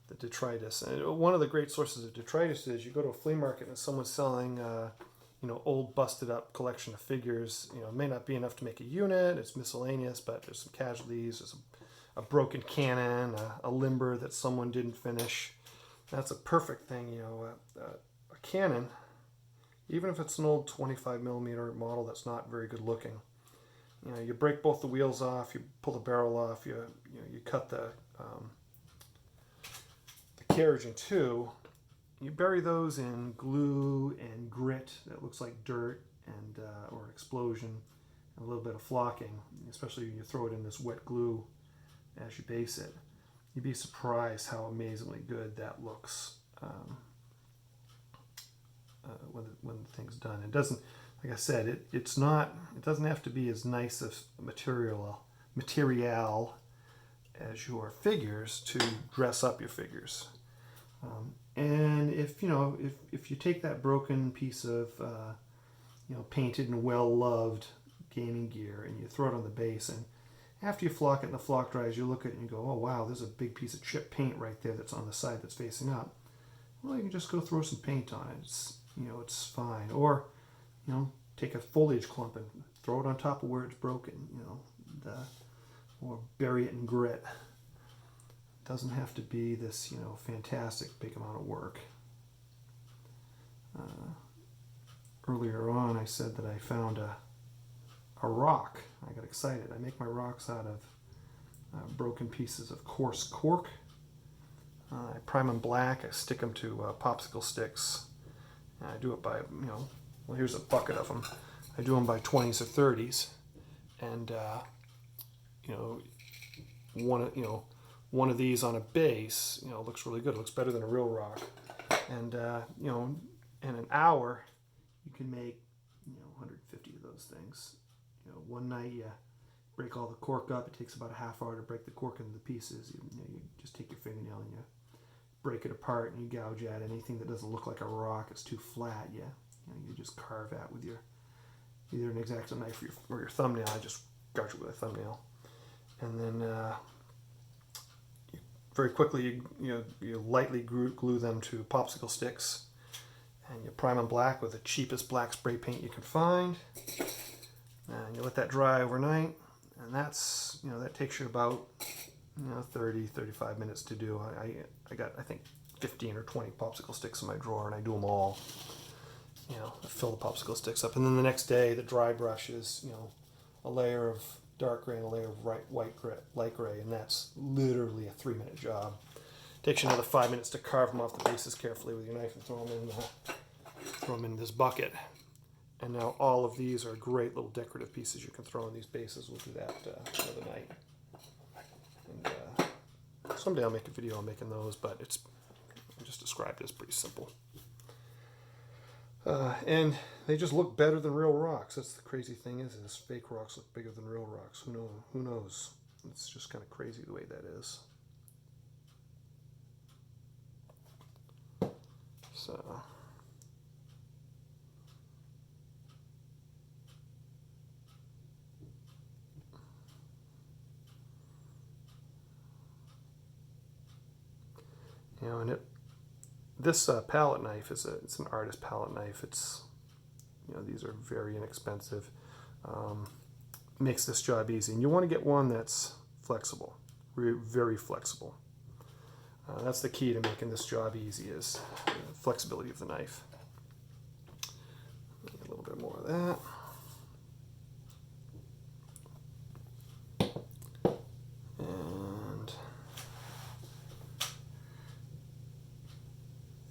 the detritus. And one of the great sources of detritus is you go to a flea market and someone's selling old busted up collection of figures. It may not be enough to make a unit, it's miscellaneous, but there's some casualties, there's a broken cannon, a limber that someone didn't finish. That's a perfect thing. A cannon, even if it's an old 25 millimeter model that's not very good looking, you break both the wheels off, you pull the barrel off, you cut the carriage in two, you bury those in glue and grit that looks like dirt and or an explosion, and a little bit of flocking, especially when you throw it in this wet glue as you base it. You'd be surprised how amazingly good that looks when the thing's done. It doesn't, like I said, it doesn't have to be as nice a material as your figures to dress up your figures. And if you take that broken piece of painted and well loved gaming gear and you throw it on the base, and after you flock it and the flock dries, you look at it and you go, oh wow, there's a big piece of chipped paint right there that's on the side that's facing up. Well, you can just go throw some paint on it. It's fine. Or take a foliage clump and throw it on top of where it's broken, or bury it in grit. It doesn't have to be this, fantastic big amount of work. Earlier on, I said that I found a rock. I got excited. I make my rocks out of broken pieces of coarse cork. I prime them black. I stick them to popsicle sticks. And I do it by, well, here's a bucket of them. I do them by 20s or 30s, and one of these on a base, looks really good. It looks better than a real rock, and in an hour, you can make 150 of those things. One night you break all the cork up. It takes about a half hour to break the cork into the pieces. You just take your fingernail and you break it apart and you gouge at anything that doesn't look like a rock. It's too flat. You just carve at with your either an X-Acto knife or your thumbnail. I just gouge it with a thumbnail, and then very quickly you lightly glue them to popsicle sticks, and you prime them black with the cheapest black spray paint you can find, and you let that dry overnight, and that's that takes you about 30, 35 minutes to do. I got, I think, 15 or 20 popsicle sticks in my drawer, and I do them all. I fill the popsicle sticks up, and then the next day the dry brush is, a layer of dark gray and a layer of light gray, and that's literally a 3-minute job. Takes you another 5 minutes to carve them off the bases carefully with your knife and throw them in this bucket. And now all of these are great little decorative pieces you can throw in these bases. We'll do that another night. And someday I'll make a video on making those, but it's just described as pretty simple. And they just look better than real rocks. That's the crazy thing is fake rocks look bigger than real rocks. Who knows? It's just kind of crazy the way that is. So... and this palette knife it's an artist palette knife. It's, these are very inexpensive. Makes this job easy, and you want to get one that's flexible, very flexible. That's the key to making this job easy, is the flexibility of the knife. A little bit more of that.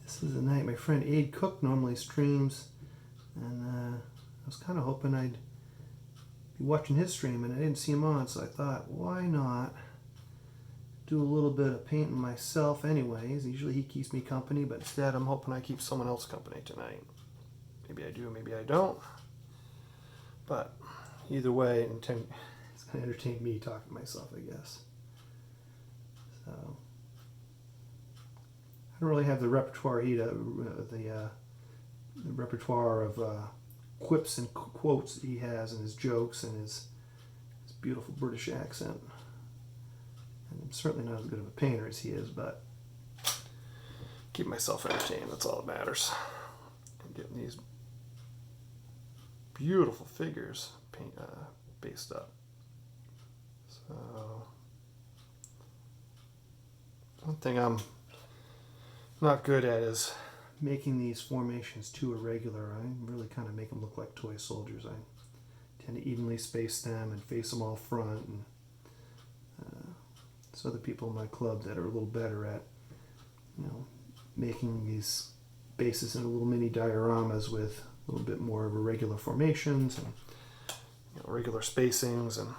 This is a night my friend Aid Cook normally streams, and I was kind of hoping I'd be watching his stream, and I didn't see him on, so I thought, why not do a little bit of painting myself anyways. Usually he keeps me company, but instead I'm hoping I keep someone else company tonight. Maybe I do, maybe I don't. But either way, it's going to entertain me talking to myself, I guess. So... I don't really have the repertoire the repertoire of quips and quotes that he has, and his jokes, and his beautiful British accent. And I'm certainly not as good of a painter as he is, but keep myself entertained, that's all that matters. I'm getting these beautiful figures based up. So, one thing I'm not good at is making these formations too irregular. I really kind of make them look like toy soldiers. I tend to evenly space them and face them all front. And there's other people in my club that are a little better at, making these bases into little mini dioramas with a little bit more of irregular formations and regular spacings. And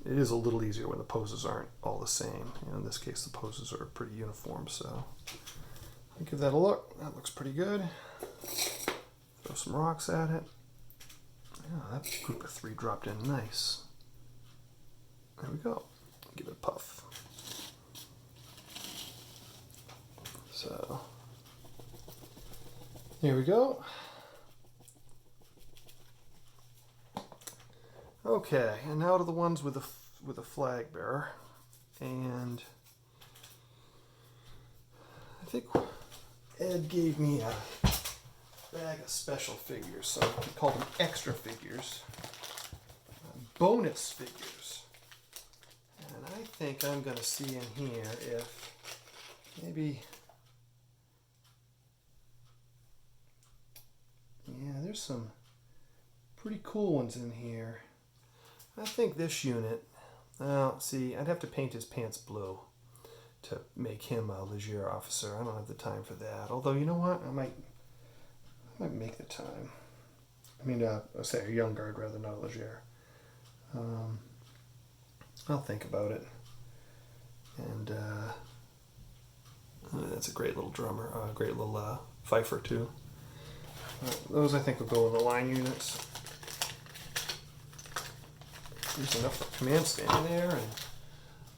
it is a little easier when the poses aren't all the same. In this case, the poses are pretty uniform, so I'll give that a look. That looks pretty good. Throw some rocks at it. Yeah, that group of 3 dropped in nice. There we go. Give it a puff. So, here we go. Okay, and now to the ones with a flag bearer, and I think Ed gave me a bag of special figures, so he called them extra figures, bonus figures, and I think I'm going to see in here if maybe, yeah, there's some pretty cool ones in here. I think this unit, see, I'd have to paint his pants blue to make him a Leger officer. I don't have the time for that. Although, you know what? I might make the time. I mean, I'll say a young guard rather than a Leger. I'll think about it. And that's a great little drummer, great little fifer too. Those I think will go in the line units. There's enough for command stand there, and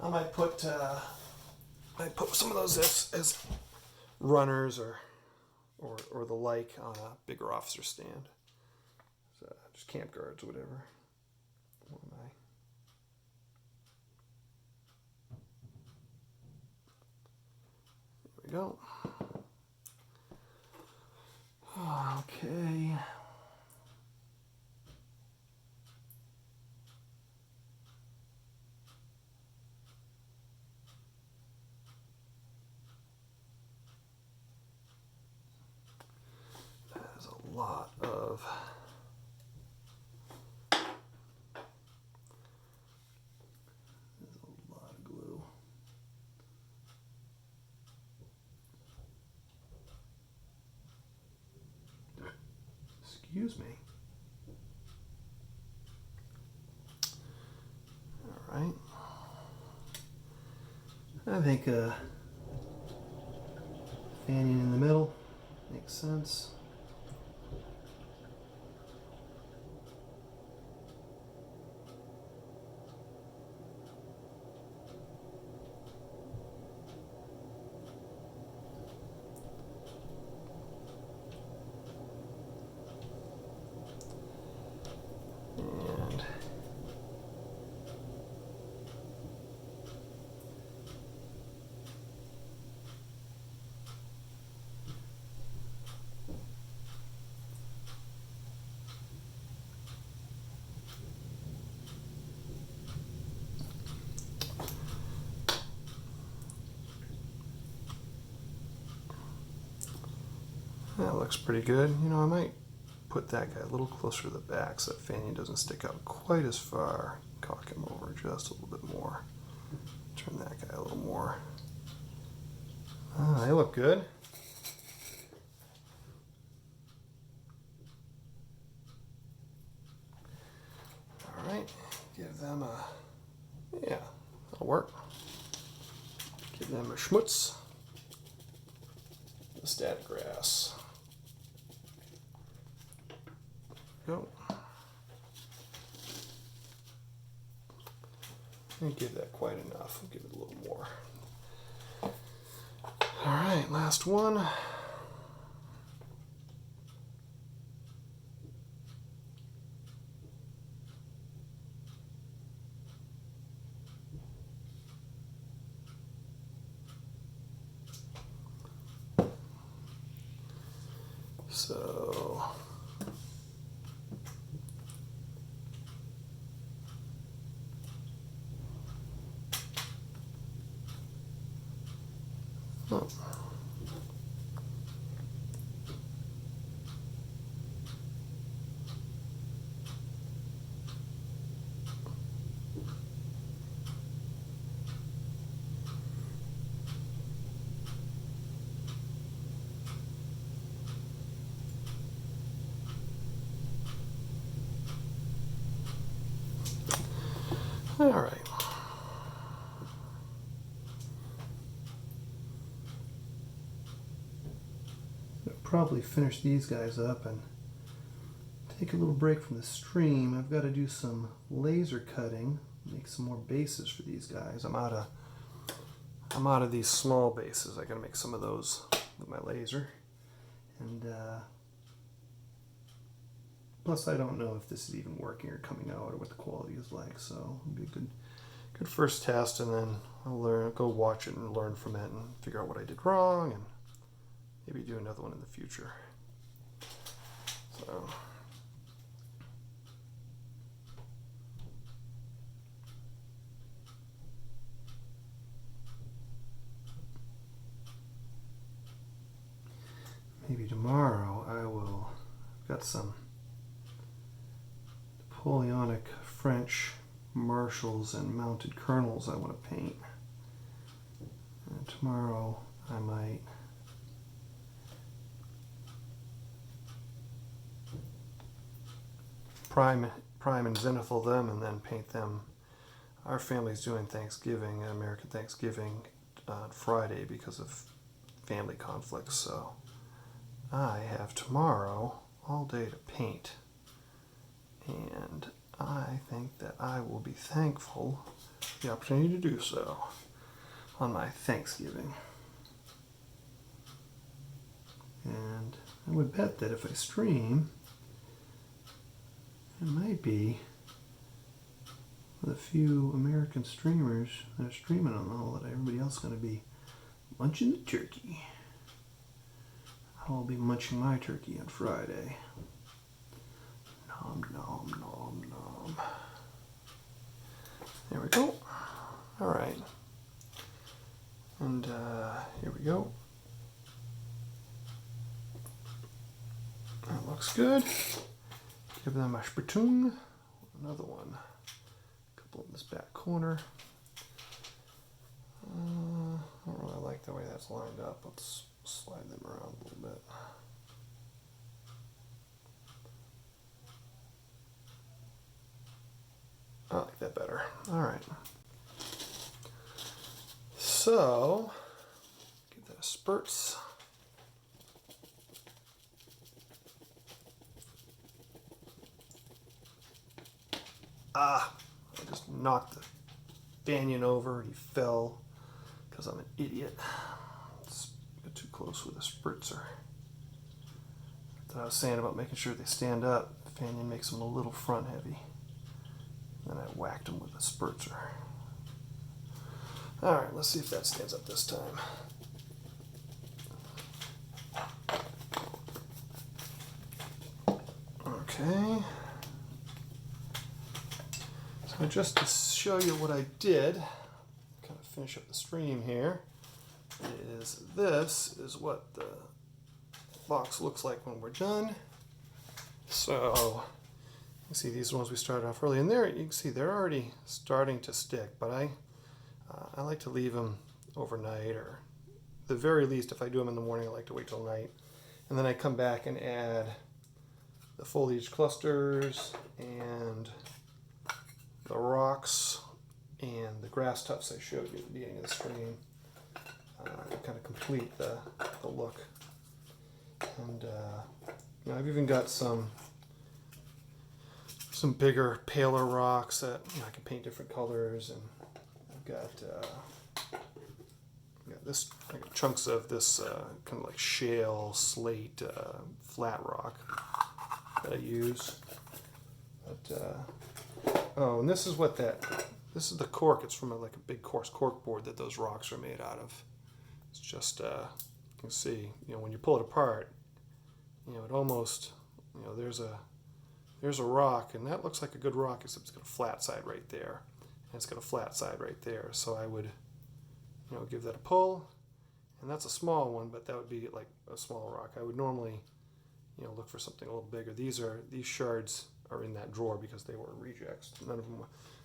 I might put some of those as runners or the like on a bigger officer stand. So just camp guards, whatever. What am I? There we go. Okay. Excuse me. All right. I think fanning in the middle makes sense. And that looks pretty good. You know, I might put that guy a little closer to the back so that fanning doesn't stick out quite as far. Cock him over just a little bit more. Turn that guy a little more. They look good. All right, give them a, yeah, that'll work. Give them a schmutz. The static grass. Go. And give that quite enough. I'll give it a little more. All right, last one. So oh. All right. I'll probably finish these guys up and take a little break from the stream. I've got to do some laser cutting, make some more bases for these guys. I'm out of these small bases. I got to make some of those with my laser, and plus I don't know if this is even working or coming out or what the quality is like. So it'll be a good first test, and then I'll go watch it and learn from it and figure out what I did wrong, and maybe do another one in the future. So. Maybe tomorrow I've got some Napoleonic French marshals and mounted colonels I want to paint. And tomorrow I might prime and zenithal them and then paint them. Our family's doing Thanksgiving, American Thanksgiving, on Friday because of family conflicts, so I have tomorrow all day to paint, and I think that I will be thankful for the opportunity to do so on my Thanksgiving. And I would bet that if I stream, it might be with a few American streamers that are streaming on the holiday. Everybody else is going to be munching the turkey. I'll be munching my turkey on Friday. Nom, nom, nom, nom. There we go. All right. And here we go. That looks good. Give them a spittoon. Another one. A couple in this back corner. I don't really like the way that's lined up. Let's slide them around a little bit. I like that better. All right. So, give that a spurts. I just knocked the Banyan over and he fell because I'm an idiot. Let's get too close with a spritzer. That I was saying about making sure they stand up. Banyan makes them a little front heavy. Then I whacked them with a spritzer. Alright, let's see if that stands up this time. Okay. So just to show you what I did, kind of finish up the stream here, is this is what the box looks like when we're done. So you can see these ones we started off early, and there you can see they're already starting to stick, but I like to leave them overnight, or the very least if I do them in the morning I like to wait till night, and then I come back and add the foliage clusters and the rocks and the grass tufts I showed you at the beginning of the stream to kind of complete the look. And you know, I've even got some bigger, paler rocks that I can paint different colors, and I've got I got chunks of this kind of like shale, slate, flat rock that I use. But oh, and this is this is the cork. It's from like a big coarse cork board that those rocks are made out of. It's just you can see, when you pull it apart, it almost, there's a rock, and that looks like a good rock, except it's got a flat side right there, and it's got a flat side right there. So I would, give that a pull, and that's a small one, but that would be like a small rock. I would normally, look for something a little bigger. These shards are in that drawer because they were rejects. None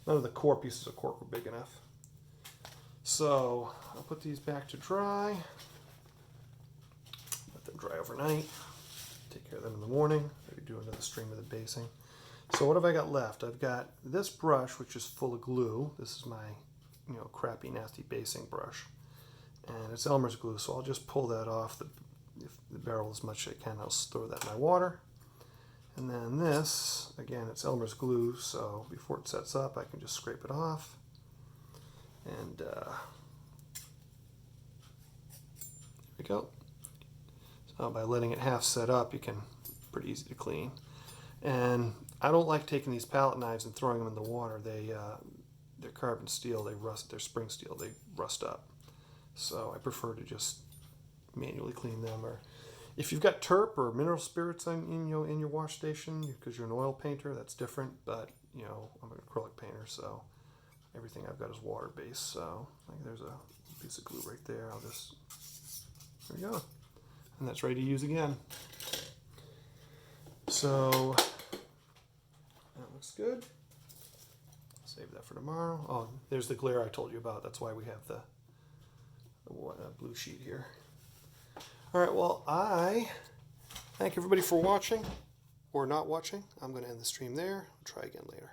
of the core pieces of cork were big enough. So I'll put these back to dry. Let them dry overnight. Take care of them in the morning. Maybe do another stream of the basing. So what have I got left? I've got this brush, which is full of glue. This is my, crappy, nasty basing brush, and it's Elmer's glue. So I'll just pull that off the barrel as much as I can. I'll throw that in my water. And then this, again, it's Elmer's glue. So before it sets up, I can just scrape it off. And there we go. So by letting it half set up, you can, pretty easy to clean. And I don't like taking these palette knives and throwing them in the water. They're carbon steel, they rust. They're spring steel, they rust up. So I prefer to just manually clean them. Or if you've got terp or mineral spirits in your wash station, because you're an oil painter, that's different. But I'm an acrylic painter, so everything I've got is water based. So there's a piece of glue right there. There we go. And that's ready to use again. So that looks good. Save that for tomorrow. Oh, there's the glare I told you about. That's why we have the blue sheet here. All right, well, I thank everybody for watching or not watching. I'm going to end the stream there. I'll try again later.